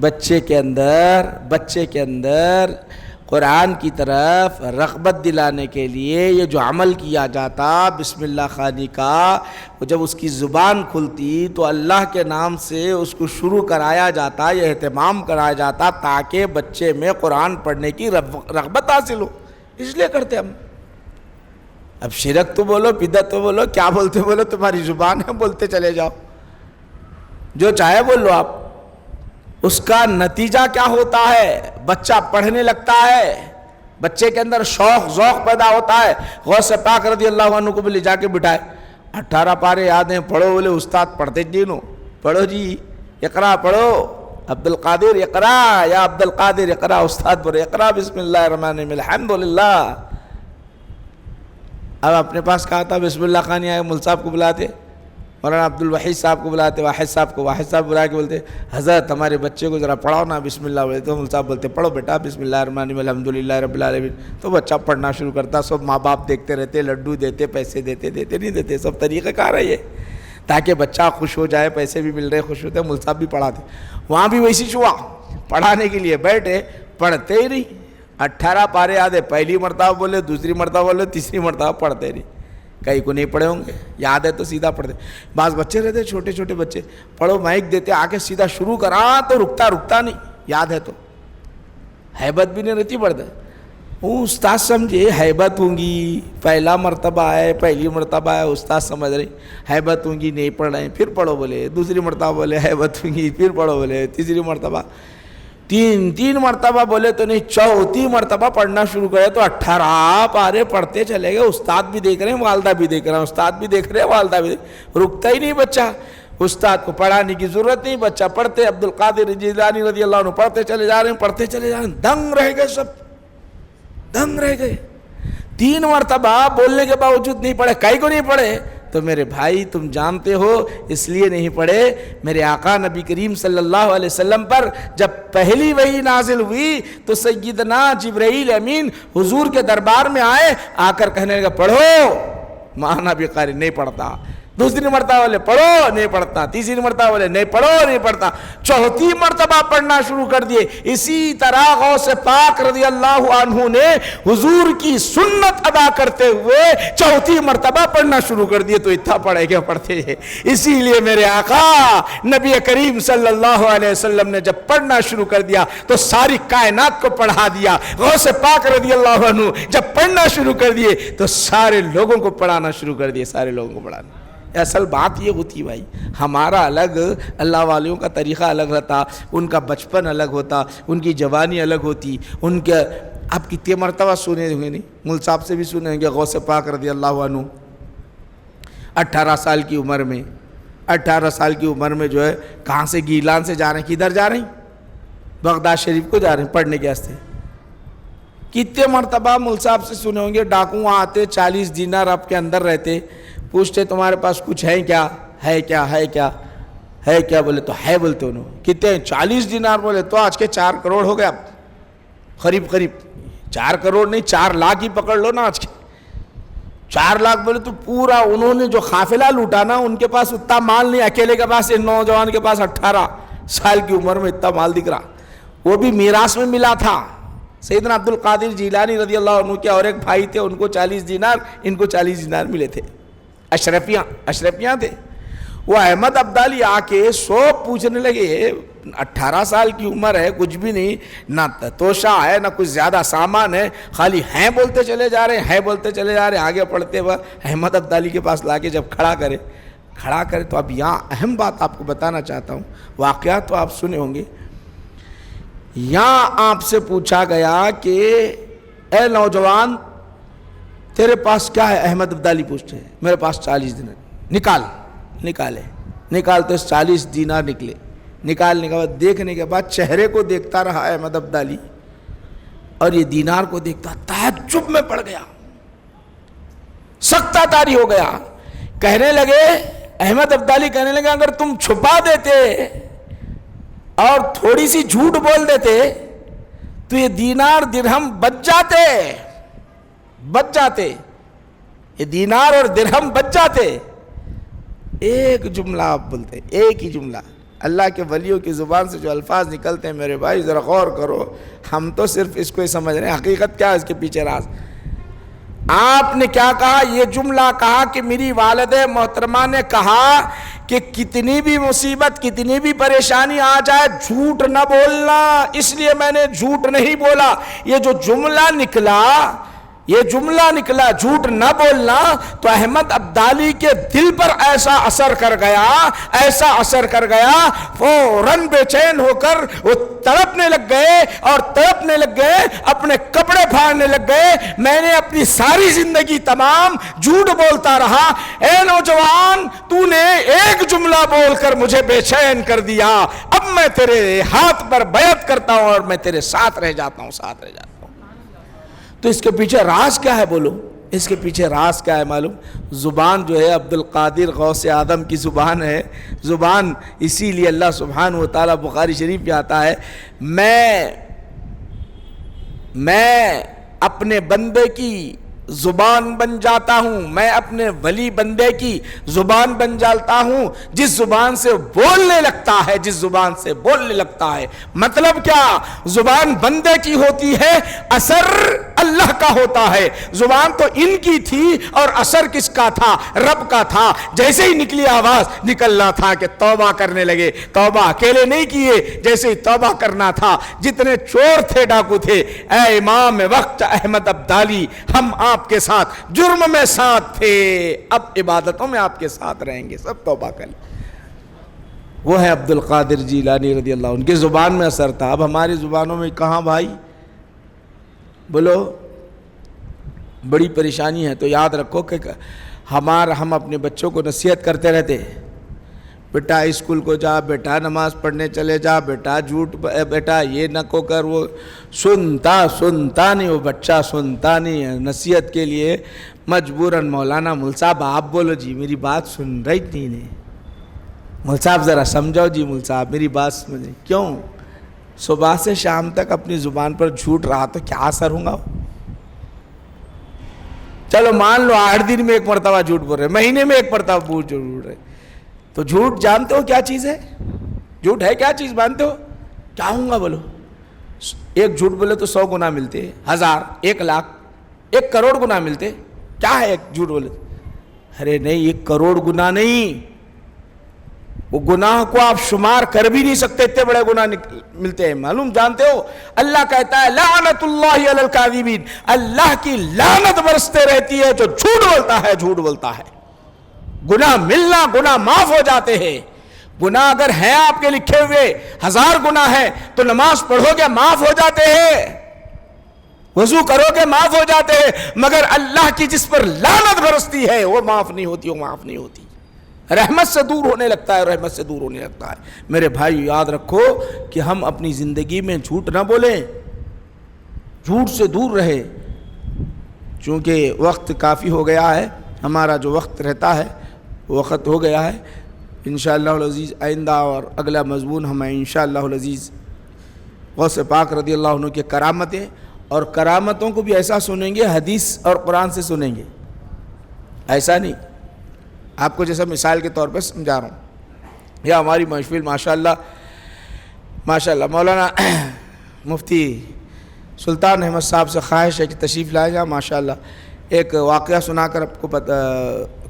بچے کے اندر قرآن کی طرف رغبت دلانے کے لیے یہ جو عمل کیا جاتا بسم اللہ خوانی کا، جب اس کی زبان کھلتی تو اللہ کے نام سے اس کو شروع کرایا جاتا، یہ اہتمام کرایا جاتا تاکہ بچے میں قرآن پڑھنے کی رغبت حاصل ہو. اس لیے کرتے ہم. اب شرک تو بولو، بدعت تو بولو، کیا بولتے بولو، تمہاری زبان ہے، بولتے چلے جاؤ، جو چاہے بول لو آپ. اس کا نتیجہ کیا ہوتا ہے؟ بچہ پڑھنے لگتا ہے، بچے کے اندر شوق ذوق پیدا ہوتا ہے. غوث پاک رضی اللہ عنہ کو بھی لے جا کے بٹھائے، 18 پارے یاد ہیں، پڑھو. بولے استاد پڑھتے جی نو، پڑھو جی، اقرا پڑھو، عبد القادر اقرا، یا عبد القادر اقرا. استاد بولے اقرا بسم اللہ الرحمن الرحیم الحمدللہ. اب اپنے پاس کہا تھا بسم اللہ خوانی آئے، مل صاحب کو بلاتے، مولانا عبد الوحید صاحب کو بلاتے، واحد صاحب بلا کے بولتے حضرت ہمارے بچے کو ذرا پڑھاؤ نا بسم اللہ. بولے تو مل صاحب بولتے پڑھو بیٹا بسم اللہ الرحمن الرحیم الحمدللہ رب العالمین. تو بچہ پڑھنا شروع کرتا. سب ماں باپ دیکھتے رہتے، لڈو دیتے، پیسے دیتے نہیں دیتے، سب طریقہ کار ہے یہ، تاکہ بچہ خوش ہو جائے، پیسے بھی مل رہے، خوش ہوتے. مل صاحب بھی پڑھاتے. وہاں بھی ویسی ہوا، پڑھانے کے لیے بیٹھے، پڑھتے ہی نہیں. 18 پارے یاد ہے، پہلی مرتبہ بولے، دوسری مرتبہ بولے، تیسری مرتبہ پڑھتے نہیں. کئی کو نہیں پڑھے ہوں گے، یاد ہے تو سیدھا پڑھتے. بعض بچے رہتے چھوٹے چھوٹے بچے، پڑھو مائک دیتے، آ کے سیدھا شروع کرا تو رکتا نہیں، یاد ہے تو ہیبت بھی نہیں رہتی پڑھتے. وہ استاد سمجھے ہیبت ہوں گی، پہلا مرتبہ ہے، پہلی مرتبہ ہے، استاد سمجھ رہے ہیبت ہوں گی، نہیں پڑھ رہے ہیں. پھر پڑھو بولے، دوسری مرتبہ بولے ہیبت ہوں گی، پھر پڑھو بولے، تیسری مرتبہ، تین مرتبہ بولے تو نہیں، چوتھی مرتبہ پڑھنا شروع کرے تو 18 پارے پڑھتے چلے گئے. استاد بھی دیکھ رہے ہیں، والدہ بھی دیکھ رہے ہیں، استاد بھی دیکھ رہے ہیں، والدہ بھی رکتا ہی نہیں بچہ. استاد کو پڑھانے کی ضرورت نہیں، بچہ پڑھتے. عبد القادر جیلانی رضی اللہ عنہ پڑھتے چلے جا رہے ہیں، دنگ رہ گئے، سب دنگ رہ گئے. 3 مرتبہ بولنے کے باوجود نہیں پڑھے. کئی کو نہیں پڑھے؟ تو میرے بھائی تم جانتے ہو اس لیے نہیں پڑھے، میرے آقا نبی کریم صلی اللہ علیہ وسلم پر جب پہلی وحی نازل ہوئی تو سیدنا جبرائیل امین حضور کے دربار میں آئے، آ کر کہنے لگا پڑھو. مانا بھی قاری نہیں پڑھتا. دوسری مرتبہ بولے پڑھو، نہیں پڑھتا. تیسری مرتبہ بولے نہیں پڑھو، نہیں پڑھتا. چوتھی مرتبہ پڑھنا شروع کر دیے. اسی طرح غوث پاک رضی اللہ عنہ نے حضور کی سنت ادا کرتے ہوئے چوتھی مرتبہ پڑھنا شروع کر دیے. تو اتنا پڑھے گا پڑھتے ہیں. اسی لیے میرے آقا نبی کریم صلی اللہ علیہ وسلم نے جب پڑھنا شروع کر دیا تو ساری کائنات کو پڑھا دیا. غوث پاک رضی اللہ عنہ جب پڑھنا شروع کر دیے تو سارے لوگوں کو پڑھانا شروع کر دیے، سارے لوگوں کو پڑھانا. اصل بات یہ ہوتی بھائی، ہمارا الگ، اللہ والیوں کا طریقہ الگ رہتا، ان کا بچپن الگ ہوتا، ان کی جوانی الگ ہوتی. ان کے آپ کتنے مرتبہ سنے ہوں گے، نہیں مل صاحب سے بھی سنے ہوں گے، غوث پاک رضی اللہ عنہ 18 سال کی عمر میں، 18 سال کی عمر میں جو ہے کہاں سے، گیلان سے جا رہے ہیں. کدھر جا رہے ہیں؟ بغداد شریف کو جا رہے ہیں پڑھنے کے واسطے. کتنے مرتبہ مل صاحب سے سنے ہوں گے، ڈاکو آتے، 40 دینار آپ کے اندر رہتے، پوچھتے تمہارے پاس کچھ ہے کیا، ہے کیا، ہے کیا، ہے کیا؟ بولے تو ہے. بولتے انہوں کتنے؟ 40 دینار. بولے تو آج کے 4 کروڑ ہو گیا، قریب 4 کروڑ نہیں، 4 لاکھ ہی پکڑ لو نا آج کے. 4 لاکھ بولے تو پورا انہوں نے جو قافلہ لوٹا نا، ان کے پاس اتنا مال نہیں. اکیلے کے پاس، ایک نوجوان کے پاس 18 سال کی عمر میں اتنا مال دکھ رہا، وہ بھی میراث میں ملا تھا. سیدنا عبد القادر جیلانی رضی اللہ عنہ کے اور ایک بھائی تھے، ان کو 40 دینار، ان کو 40 دینار ملے تھے. اشرفیاں تھے. وہ احمد عبدالی آ کے سب پوچھنے لگے، 18 سال کی عمر ہے، کچھ بھی نہیں، نہ توشہ ہے، نہ کچھ زیادہ سامان ہے، خالی ہیں بولتے چلے جا رہے ہیں، بولتے چلے جا رہے ہیں. آگے پڑھتے ہوئے احمد عبدالی کے پاس لا کے جب کھڑا کرے تو اب یہاں اہم بات آپ کو بتانا چاہتا ہوں. واقعات تو آپ سنے ہوں گے. یہاں آپ سے پوچھا گیا کہ اے نوجوان تیرے پاس کیا ہے؟ احمد عبدالی پوچھتے ہیں. میرے پاس 40 دینار. نکال تو 40 دینار نکلے. نکالنے کے بعد دیکھنے کے بعد چہرے کو دیکھتا رہا احمد عبدالی اور یہ دینار کو دیکھتا، تعجب میں پڑ گیا، سکتہ طاری ہو گیا. کہنے لگے، احمد ابدالی کہنے لگے اگر تم چھپا دیتے اور تھوڑی سی جھوٹ بول دیتے تو یہ دینار درہم بچ جاتے، یہ دینار اور درہم بچ جاتے۔ ایک جملہ آپ بولتے، ایک ہی جملہ، اللہ کے ولیوں کی زبان سے جو الفاظ نکلتے ہیں میرے بھائی ذرا غور کرو، ہم تو صرف اس کو ہی سمجھ رہے ہیں، حقیقت کیا ہے اس کے پیچھے راز۔ آپ نے کیا کہا؟ یہ جملہ کہا کہ میری والد محترمہ نے کہا کہ کتنی بھی مصیبت، کتنی بھی پریشانی آ جائے جھوٹ نہ بولنا، اس لیے میں نے جھوٹ نہیں بولا۔ یہ جو جملہ نکلا جھوٹ نہ بولنا، تو احمد ابدالی کے دل پر ایسا اثر کر گیا، فوراً بے چین ہو کر وہ تڑپنے لگ گئے، اپنے کپڑے پھاڑنے لگ گئے۔ میں نے اپنی ساری زندگی تمام جھوٹ بولتا رہا، اے نوجوان تو نے ایک جملہ بول کر مجھے بے چین کر دیا، اب میں تیرے ہاتھ پر بیعت کرتا ہوں اور میں تیرے ساتھ رہ جاتا ہوں۔ تو اس کے پیچھے راز کیا ہے؟ بولو، اس کے پیچھے راز کیا ہے معلوم؟ زبان جو ہے عبد القادر غوث اعظم کی زبان ہے، زبان اسی لیے اللہ سبحانہ و تعالیٰ بخاری شریف میں آتا ہے، میں اپنے بندے کی زبان بن جاتا ہوں، میں اپنے ولی بندے کی زبان بن جاتا ہوں، جس زبان سے بولنے لگتا ہے۔ مطلب کیا؟ زبان بندے کی ہوتی ہے، اثر اللہ کا ہوتا ہے۔ زبان تو ان کی تھی اور اثر کس کا تھا؟ رب کا تھا۔ جیسے ہی نکلی آواز، نکلنا تھا کہ توبہ کرنے لگے۔ توبہ اکیلے نہیں کیے، جیسے ہی توبہ کرنا تھا، جتنے چور تھے، ڈاکو تھے، اے امام وقت احمد ابدالی، ہم آپ کے ساتھ جرم میں ساتھ تھے، اب عبادتوں میں آپ کے ساتھ رہیں گے، سب توبہ کر لیں۔ وہ ہے عبد القادر جیلانی رضی اللہ عنہ، ان کی زبان میں اثر تھا۔ اب ہماری زبانوں میں کہاں بھائی؟ بولو، بڑی پریشانی ہے۔ تو یاد رکھو کہ ہم اپنے بچوں کو نصیحت کرتے رہتے، بیٹا اسکول کو جا، بیٹا نماز پڑھنے چلے جا، بیٹا یہ نہ کو کر، وہ سنتا نہیں، وہ بچہ سنتا نہیں ہے۔ نصیحت کے لیے مجبوراً مولانا مول صاحب آپ بولو جی، میری بات سن رہی نہیں، مول صاحب ذرا سمجھاؤ جی، مول صاحب میری بات سمجھیں۔ کیوں؟ صبح سے شام تک اپنی زبان پر جھوٹ رہا تو کیا اثر ہوگا؟ چلو مان لو 8 دن میں ایک مرتبہ جھوٹ بول رہے، مہینے میں ایک مرتبہ جھوٹ رہے، تو جھوٹ جانتے ہو کیا چیز ہے؟ جھوٹ ہے کیا چیز مانتے ہو؟ کیا ہوں گا بولو؟ ایک جھوٹ بولے تو 100 گنا ملتے، 1000، 1 لاکھ، 1 کروڑ گنا ملتے۔ کیا ہے ایک جھوٹ بولے؟ ارے نہیں، 1 کروڑ گنا نہیں، وہ گناہ کو آپ شمار کر بھی نہیں سکتے، اتنے بڑے گناہ ملتے ہیں۔ معلوم جانتے ہو؟ اللہ کہتا ہے لعنت اللہ علی الکاذبین، اللہ کی لعنت برستے رہتی ہے جو جھوٹ بولتا ہے۔ گناہ ملنا، گناہ معاف ہو جاتے ہیں۔ گناہ اگر ہیں آپ کے لکھے ہوئے 1000 گناہ ہے تو نماز پڑھو گے معاف ہو جاتے ہیں، وضو کرو گے معاف ہو جاتے ہیں، مگر اللہ کی جس پر لعنت برستی ہے وہ معاف نہیں ہوتی، رحمت سے دور ہونے لگتا ہے، میرے بھائی یاد رکھو کہ ہم اپنی زندگی میں جھوٹ نہ بولیں، جھوٹ سے دور رہے۔ چونکہ وقت کافی ہو گیا ہے، ہمارا جو وقت رہتا ہے وہ وقت ہو گیا ہے۔ انشاءاللہ العزیز آئندہ اور اگلا مضمون ہمیں انشاءاللہ العزیز غوث پاک رضی اللہ عنہ کے کرامتیں، اور کرامتوں کو بھی ایسا سنیں گے حدیث اور قرآن سے سنیں گے، ایسا نہیں آپ کو جیسا مثال کے طور پہ سمجھا رہا ہوں۔ یا ہماری محفل ماشاءاللہ مولانا مفتی سلطان احمد صاحب سے خواہش ہے کہ تشریف لائے جا، ماشاءاللہ ایک واقعہ سنا کر آپ کو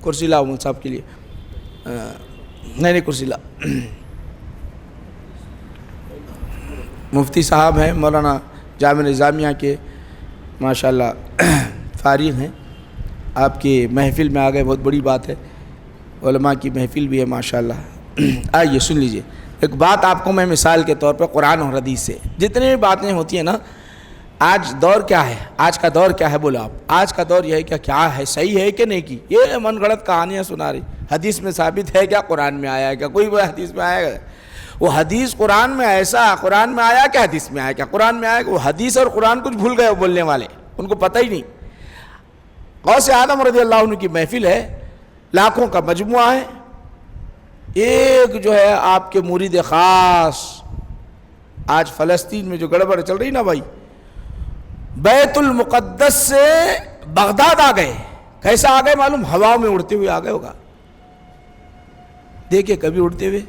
کرسی لاؤ مول صاحب کے لیے، نہیں کرسی لا، مفتی صاحب ہیں مولانا جامعہ نظامیہ کے، ماشاءاللہ فارغ ہیں، آپ کی محفل میں آ گئے، بہت بڑی بات ہے، علماء کی محفل بھی ہے ماشاءاللہ۔ آئیے سن لیجئے ایک بات آپ کو میں مثال کے طور پہ قرآن اور حدیث سے، جتنی بھی باتیں ہوتی ہیں نا، آج دور کیا ہے، آج کا دور کیا ہے بولو آپ، آج کا دور یہ ہے کیا ہے، صحیح ہے کہ نہیں کی، یہ من گھڑت کہانیاں سنا رہی، حدیث میں ثابت ہے کیا، قرآن میں آیا ہے کیا، کوئی وہ حدیث میں آیا ہے، وہ حدیث قرآن میں ایسا، قرآن میں آیا کیا، حدیث میں آیا کیا، قرآن میں آیا کہ وہ حدیث اور قرآن کچھ بھول گئے وہ بولنے والے، ان کو پتہ ہی نہیں۔ غوث اعظم رضی اللہ عنہ کی محفل ہے، لاکھوں کا مجموعہ ہے. ایک جو ہے آپ کے مرید خاص آج فلسطین میں جو گڑبڑ چل رہی نا بھائی, بیت المقدس سے بغداد آ گئے. کیسا آ گئے معلوم؟ ہوا میں اڑتے ہوئے آ گئے ہوگا. دیکھے کبھی اڑتے ہوئے؟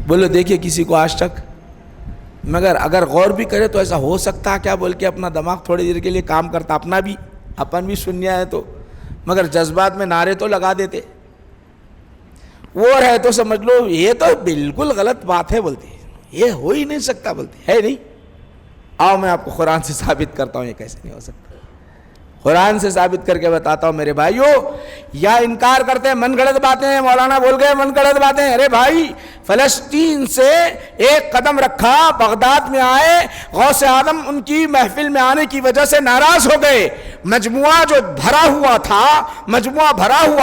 بولو دیکھے کسی کو آج تک؟ مگر اگر غور بھی کرے تو ایسا ہو سکتا کیا بول کے اپنا دماغ تھوڑی دیر کے لیے کام کرتا. اپنا بھی اپن بھی سنیا ہے تو, مگر جذبات میں نعرے تو لگا دیتے. وہ ہے تو سمجھ لو یہ تو بالکل غلط بات ہے, بولتے یہ ہو ہی نہیں سکتا, بولتے ہے نہیں. آؤ میں آپ کو قرآن سے ثابت کرتا ہوں یہ کیسے نہیں ہو سکتا. قرآن سے ثابت کر کے بتاتا ہوں میرے بھائیو. یا انکار کرتے ہیں من گھڑت باتیں, مولانا بول گئے من گھڑت باتیں. ارے بھائی فلسطین سے ایک قدم رکھا, بغداد میں آئے, غوث اعظم ان کی محفل میں آنے کی وجہ سے ناراض ہو گئے. مجموعہ جو بھرا ہوا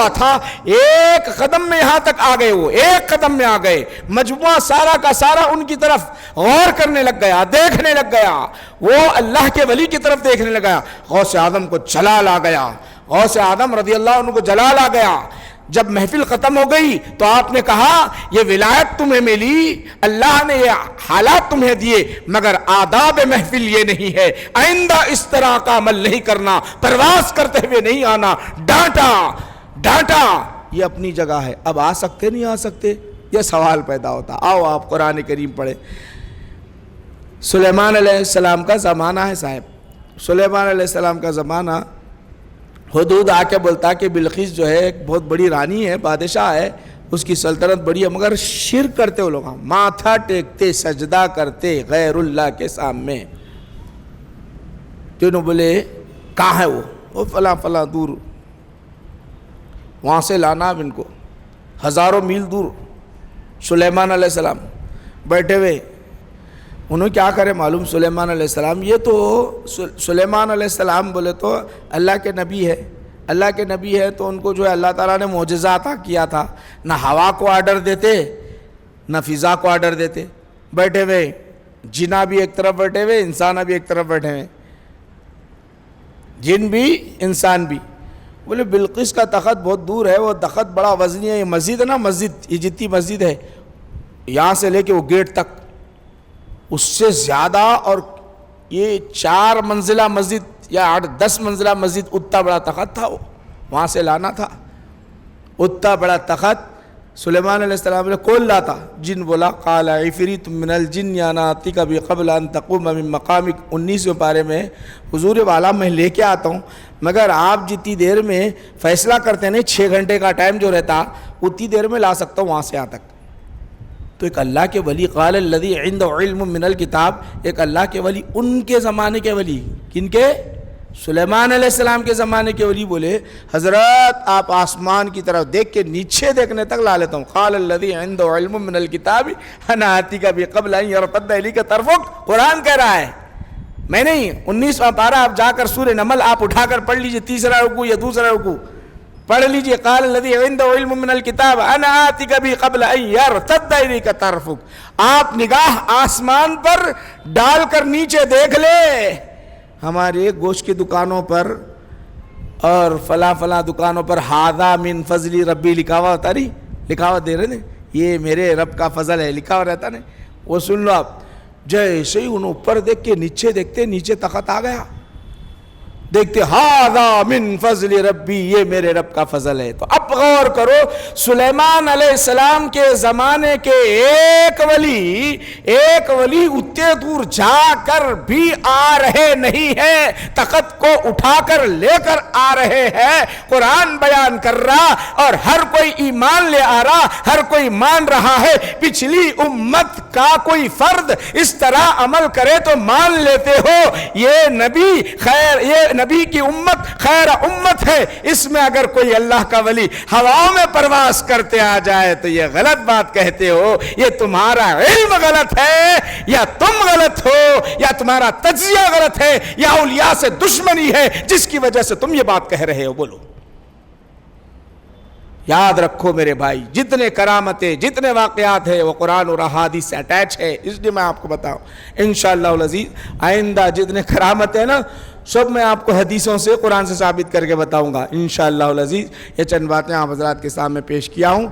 تھا ایک قدم میں یہاں تک آ گئے. وہ ایک قدم میں آ گئے. مجموعہ سارا کا سارا ان کی طرف غور کرنے لگ گیا, دیکھنے لگ گیا. وہ اللہ کے ولی کی طرف دیکھنے لگا. غوث اعظم کو جلال آ گیا. غوث اعظم رضی اللہ عنہ کو جلال آ گیا. جب محفل ختم ہو گئی تو آپ نے کہا یہ ولایت تمہیں ملی, اللہ نے یہ حالات تمہیں دیے, مگر آداب محفل یہ نہیں ہے. آئندہ اس طرح کا عمل نہیں کرنا, پرواز کرتے ہوئے نہیں آنا. ڈانٹا. یہ اپنی جگہ ہے. اب آ سکتے نہیں آ سکتے, یہ سوال پیدا ہوتا. آؤ آپ قرآن کریم پڑھیں. سلیمان علیہ السلام کا زمانہ ہے صاحب. سلیمان علیہ السلام کا زمانہ, حدود آ کے بولتا کہ بلقیس جو ہے ایک بہت بڑی رانی ہے, بادشاہ ہے, اس کی سلطنت بڑی ہے, مگر شرک کرتے وہ لوگ, ماتھا ٹیکتے, سجدہ کرتے غیر اللہ کے سامنے. تو انہوں بولے کہاں ہے وہ فلاں دور, وہاں سے لانا اب ان کو, ہزاروں میل دور. سلیمان علیہ السلام بیٹھے ہوئے, انہوں کیا کرے معلوم؟ سلیمان علیہ السلام, یہ تو سلیمان علیہ السلام بولے تو اللہ کے نبی ہے. اللہ کے نبی ہے تو ان کو جو ہے اللہ تعالیٰ نے معجزہ عطا کیا تھا. نہ ہوا کو آرڈر دیتے نہ فضا کو آرڈر دیتے. بیٹھے ہوئے جنا بھی ایک طرف بیٹھے ہوئے, انسان بھی ایک طرف بیٹھے ہوئے, جن بھی انسان بھی. بولے بلقیس کا تخت بہت دور ہے, وہ تخت بڑا وزنی ہے. یہ مسجد ہے نا, مسجد یہ جتنی مسجد ہے یہاں سے لے کے وہ گیٹ تک, اس سے زیادہ, اور یہ 4 منزلہ مسجد یا 8-10 منزلہ مسجد, اتنا بڑا تخت تھا. وہ وہاں سے لانا تھا اتنا بڑا تخت. سلیمان علیہ السلام نے کون لاتا؟ جن بولا قال عفریت من الجن یاتیک قبل ان تقوم من مقامک. 19ویں پارے میں حضور والا میں لے کے آتا ہوں, مگر آپ جتنی دیر میں فیصلہ کرتے ہیں 6 گھنٹے کا ٹائم جو رہتا اتنی دیر میں لا سکتا ہوں وہاں سے یہاں تک. تو ایک اللہ کے ولی, قال الذی عنده علم من الکتاب, ایک اللہ کے ولی, ان کے زمانے کے ولی. کن کے؟ سلیمان علیہ السلام کے زمانے کے ولی بولے حضرت آپ آسمان کی طرف دیکھ کے نیچے دیکھنے تک لا لیتا ہوں. قال الذی عنده علم من الکتاب انا آتیک قبل ان یرتد الیک طرفک. قرآن کہہ رہا ہے, میں نہیں. 19واں پارہ آپ جا کر سورہ نمل آپ اٹھا کر پڑھ لیجئے, 3را رکوع یا 2را رکوع پڑھ لیجئے. قال الذی عنده علم من الکتاب انا آتیک به قبل ان یرتد الیک طرفک. آپ نگاہ آسمان پر ڈال کر نیچے دیکھ لے. ہمارے گوشت کی دکانوں پر اور فلاں دکانوں پر ھذا من فضل ربی لکھا ہوا ہوتا نہیں, لکھا ہوا دے رہے نا, یہ میرے رب کا فضل ہے لکھا ہوا رہتا نہیں. وہ سن لو آپ. جیسے ہی انہوں اوپر دیکھ کے نیچے دیکھتے, نیچے تخت آ گیا. دیکھتے ھذا من فضل ربی, یہ میرے رب کا فضل ہے. تو اب غور کرو, سلیمان علیہ السلام کے زمانے کے ایک ولی اتنے دور جا کر بھی آ رہے نہیں ہیں, تخت کو اٹھا کر لے کر آ رہے ہیں. قرآن بیان کر رہا اور ہر کوئی ایمان لے آ رہا, ہر کوئی مان رہا ہے. پچھلی امت کا کوئی فرد اس طرح عمل کرے تو مان لیتے ہو یہ نبی خیر, یہ نبی کی امت خیر امت ہے. اس میں اگر کوئی اللہ کا ولی ہواؤں میں پرواز کرتے آ جائے تو یہ غلط بات کہتے ہو. یہ تمہارا علم غلط ہے, یا تم غلط ہو, یا تمہارا تجزیہ غلط ہے, یا اولیاء سے دشمنی ہے جس کی وجہ سے تم یہ بات کہہ رہے ہو. بولو یاد رکھو میرے بھائی، جتنے کرامتیں جتنے واقعات ہیں وہ قرآن اور احادیث سے اٹیچ ہے، اس لیے میں آپ کو بتاؤں انشاءاللہ العزیز آئندہ جتنے کرامتیں نا سب میں آپ کو حدیثوں سے قرآن سے ثابت کر کے بتاؤں گا انشاءاللہ العزیز۔ یہ چند باتیں آپ حضرات کے سامنے پیش کیا ہوں۔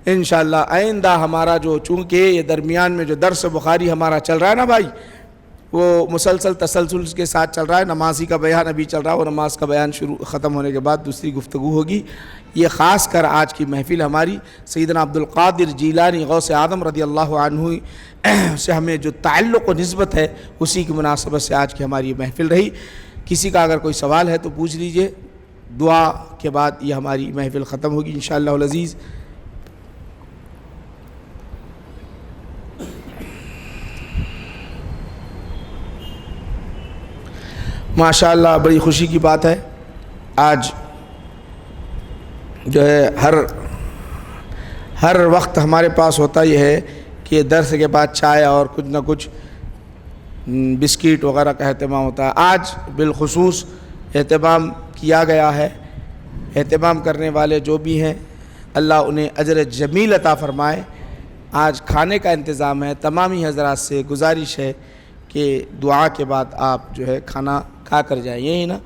انشاءاللہ آئندہ ہمارا جو چونکہ یہ درمیان میں جو درس بخاری ہمارا چل رہا ہے نا بھائی، وہ مسلسل تسلسل کے ساتھ چل رہا ہے، نمازی کا بیان ابھی چل رہا ہے، وہ نماز کا بیان ختم ہونے کے بعد دوسری گفتگو ہوگی۔ یہ خاص کر آج کی محفل ہماری سیدنا عبدالقادر جیلانی غوث اعظم رضی اللہ عنہ سے ہمیں جو تعلق و نسبت ہے اسی کی مناسبت سے آج کی ہماری یہ محفل رہی۔ کسی کا اگر کوئی سوال ہے تو پوچھ لیجئے، دعا کے بعد یہ ہماری محفل ختم ہوگی انشاءاللہ العزیز۔ ماشاءاللہ بڑی خوشی کی بات ہے، آج جو ہے ہر وقت ہمارے پاس ہوتا یہ ہے کہ درس کے بعد چائے اور کچھ نہ کچھ بسکٹ وغیرہ کا اہتمام ہوتا ہے۔ آج بالخصوص اہتمام کیا گیا ہے، اہتمام کرنے والے جو بھی ہیں اللہ انہیں اجر جمیل عطا فرمائے۔ آج کھانے کا انتظام ہے، تمامی حضرات سے گزارش ہے کہ دعا کے بعد آپ جو ہے کھانا کھا کر جائیں، یہی نا؟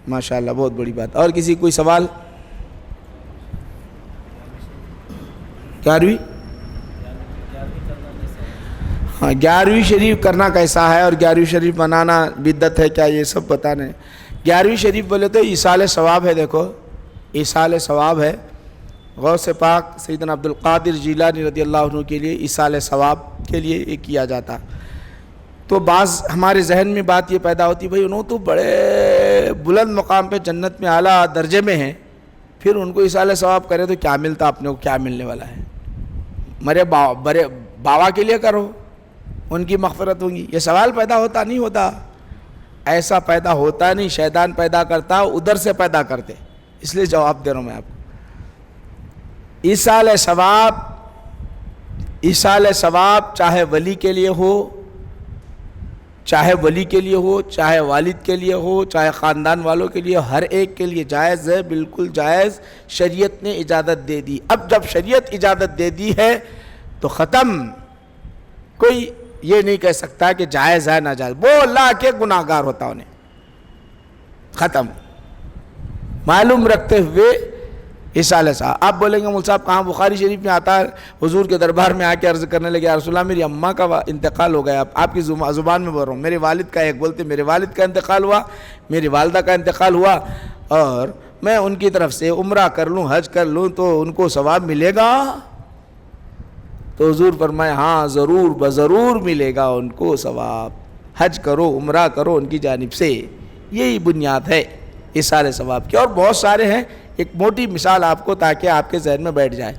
ماشاءاللہ بہت بڑی بات۔ اور کسی کوئی سوال؟ 11ویں؟ ہاں 11ویں شریف کرنا کیسا ہے اور 11ویں شریف منانا بدعت ہے کیا، یہ سب بتانے۔ 11ویں شریف بولے تو ایصال ثواب ہے، دیکھو ایصال ثواب ہے، غوث پاک سیدنا عبدالقادر جیلانی رضی اللہ عنہ کے لیے ایصال ثواب کے لیے یہ کیا جاتا۔ تو بعض ہمارے ذہن میں بات یہ پیدا ہوتی بھئی انہوں تو بڑے بلند مقام پہ جنت میں اعلیٰ درجے میں ہیں، پھر ان کو ایصال ثواب کرے تو کیا ملتا، اپنے کو کیا ملنے والا ہے؟ مرے بابا کے لیے کرو، ان کی مغفرت ہوگی۔ یہ سوال پیدا ہوتا نہیں ہوتا، ایسا پیدا ہوتا نہیں، شیطان پیدا کرتا ادھر سے پیدا کرتے، اس لیے جواب دے رہا ہوں میں آپ کو۔ ایصال ثواب چاہے ولی کے لیے ہو، چاہے والد کے لیے ہو، چاہے خاندان والوں کے لیے، ہر ایک کے لیے جائز ہے، بالکل جائز، شریعت نے اجازت دے دی۔ اب جب شریعت اجازت دے دی ہے تو ختم، کوئی یہ نہیں کہہ سکتا کہ جائز ہے ناجائز، وہ اللہ کے گناہگار ہوتا انہیں، ختم۔ معلوم رکھتے ہوئے ایصال ثواب۔ آپ بولیں گے مول صاحب کہاں بخاری شریف میں آتا ہے، حضور کے دربار میں آ کے عرض کرنے لگے یا رسول اللہ میری اماں کا انتقال ہو گیا، آپ کی زبان میں بول رہا ہوں، میرے والد کا، ایک بولتے میرے والد کا انتقال ہوا، میری والدہ کا انتقال ہوا، اور میں ان کی طرف سے عمرہ کر لوں، حج کر لوں تو ان کو ثواب ملے گا؟ تو حضور فرمائے ہاں ضرور بضرور ملے گا ان کو ثواب، حج کرو عمرہ کرو ان کی جانب سے، یہی بنیاد ہے ایصال ثواب کی۔ اور بہت سارے ہیں، ایک موٹی مثال آپ کو تاکہ آپ کے ذہن میں بیٹھ جائے۔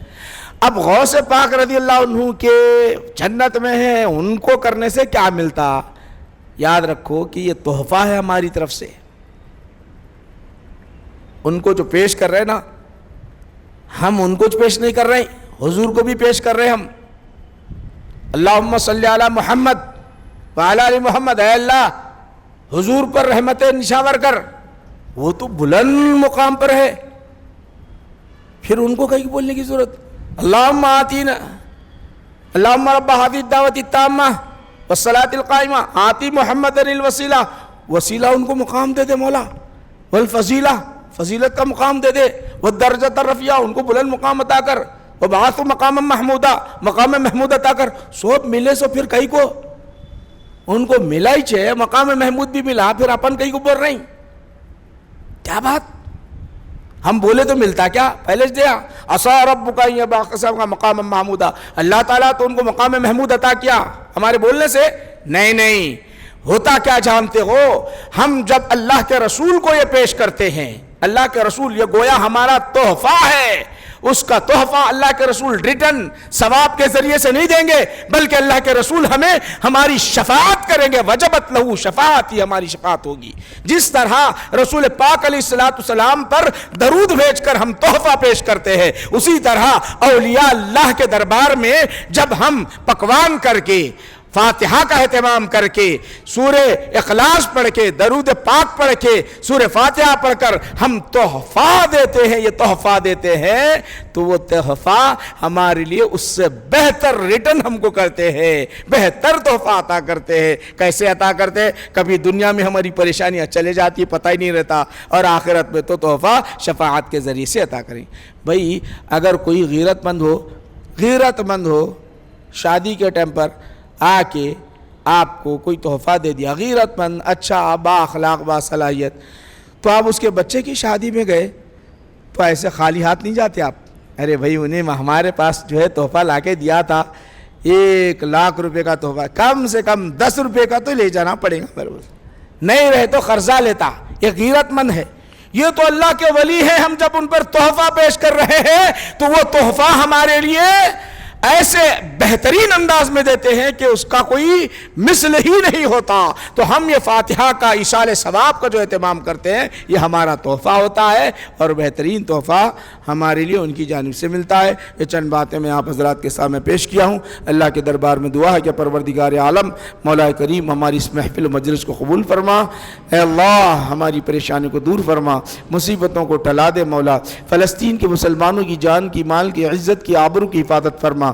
اب غوث پاک رضی اللہ عنہ کے جنت میں ہیں، ان کو کرنے سے کیا ملتا؟ یاد رکھو کہ یہ تحفہ ہے ہماری طرف سے، ان کو جو پیش کر رہے ہیں نا، ہم ان کو پیش نہیں کر رہے، حضور کو بھی پیش کر رہے ہم۔ اللہم صلی علی محمد وعلی آل محمد، اے اللہ حضور پر رحمت نشاور کر، وہ تو بلند مقام پر ہے، پھر ان کو کہیں بولنے کی ضرورت؟ اللہم آتینا، اللہم رب هذه الدعوة التامة والصلاة القائمة آتی محمد الوسیلہ، وسیلہ ان کو مقام دے دے مولا، والفضیلہ فضیلت کا مقام دے دے، والدرجۃ الرفیعہ ان کو بلند مقام عطا کر، وبعث مقام محمودہ مقام محمود عطا کر۔ سب ملے سو پھر کہیں کو ان کو ملا ہی چھے، مقام محمود بھی ملا، پھر اپن کہیں کو بول رہے ہیں، کیا بات؟ ہم بولے تو ملتا کیا؟ پہلے دیا عصا ربک ان یبعثک مقام محمودہ، اللہ تعالیٰ تو ان کو مقام محمود عطا کیا ہمارے بولنے سے؟ نہیں، ہوتا کیا جانتے ہو؟ ہم جب اللہ کے رسول کو یہ پیش کرتے ہیں، اللہ کے رسول یہ گویا ہمارا تحفہ ہے، اس کا تحفہ اللہ کے رسول ریٹن ثواب کے ذریعے سے نہیں دیں گے، بلکہ اللہ کے رسول ہمیں ہماری شفاعت کریں گے، وجبت لہو شفاعت، ہی ہماری شفاعت ہوگی۔ جس طرح رسول پاک علیہ السلام پر درود بھیج کر ہم تحفہ پیش کرتے ہیں، اسی طرح اولیاء اللہ کے دربار میں جب ہم پکوان کر کے فاتحہ کا اہتمام کر کے، سورہ اخلاص پڑھ کے، درود پاک پڑھ کے، سورہ فاتحہ پڑھ کر ہم تحفہ دیتے ہیں، یہ تحفہ دیتے ہیں، تو وہ تحفہ ہمارے لیے اس سے بہتر ریٹرن ہم کو کرتے ہیں، بہتر تحفہ عطا کرتے ہیں۔ کیسے عطا کرتے ہیں؟ کبھی دنیا میں ہماری پریشانیاں چلے جاتی ہے، پتہ ہی نہیں رہتا، اور آخرت میں تو تحفہ شفاعت کے ذریعے سے عطا کریں۔ بھئی اگر کوئی غیرت مند ہو شادی کے ٹائم پر آ کے آپ کو کوئی تحفہ دے دیا، غیرت مند، اچھا، با اخلاق، با صلاحیت، تو آپ اس کے بچے کی شادی میں گئے تو ایسے خالی ہاتھ نہیں جاتے آپ، ارے بھائی انہیں ہمارے پاس جو ہے تحفہ لا کے دیا تھا، 1,00,000 روپے کا تحفہ، کم سے کم 10 روپے کا تو لے جانا پڑے گا، نہیں رہے تو قرضہ لیتا۔ یہ غیرت مند ہے، یہ تو اللہ کے ولی ہیں، ہم جب ان پر تحفہ پیش کر رہے ہیں تو وہ تحفہ ہمارے لیے ایسے بہترین انداز میں دیتے ہیں کہ اس کا کوئی مثل ہی نہیں ہوتا۔ تو ہم یہ فاتحہ کا، ایصال ثواب کا جو اہتمام کرتے ہیں، یہ ہمارا تحفہ ہوتا ہے، اور بہترین تحفہ ہمارے لیے ان کی جانب سے ملتا ہے۔ یہ چند باتیں میں آپ حضرات کے سامنے پیش کیا ہوں۔ اللہ کے دربار میں دعا ہے کہ پروردگار عالم مولا کریم ہماری اس محفل و مجلس کو قبول فرما، اے اللہ ہماری پریشانی کو دور فرما، مصیبتوں کو ٹلا دے مولا، فلسطین کے مسلمانوں کی جان کی، مال کی، عزت کی، آبرو کی حفاظت فرما۔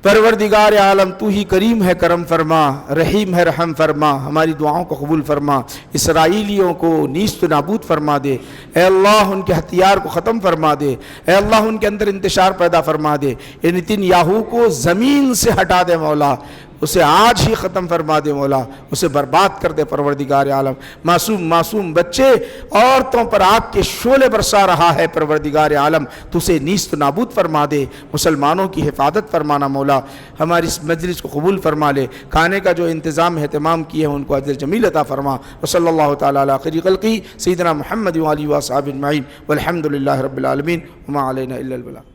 پروردگار عالم تو ہی کریم ہے، کرم فرما، رحیم ہے، رحم فرما، ہماری دعاؤں کو قبول فرما، اسرائیلیوں کو نیست و نابود فرما دے، اے اللہ ان کے ہتھیار کو ختم فرما دے، اے اللہ ان کے اندر انتشار پیدا فرما دے، نیتنیاہو کو زمین سے ہٹا دے مولا، اسے آج ہی ختم فرما دے مولا، اسے برباد کر دے پروردگار عالم۔ معصوم بچے، عورتوں پر آگ کے شعلے برسا رہا ہے پروردگار عالم، تو اسے نیست و نابود فرما دے، مسلمانوں کی حفاظت فرمانا مولا، ہماری اس مجلس کو قبول فرما لے، کھانے کا جو انتظام اہتمام کیے ہیں ان کو اجر جمیل عطا فرما، وصلی اللہ تعالی علی خیر خلقہ سیدنا محمد و آلہ و اصحابہ اجمعین، والحمد للہ رب العالمین، وما علینا الا البلاغ۔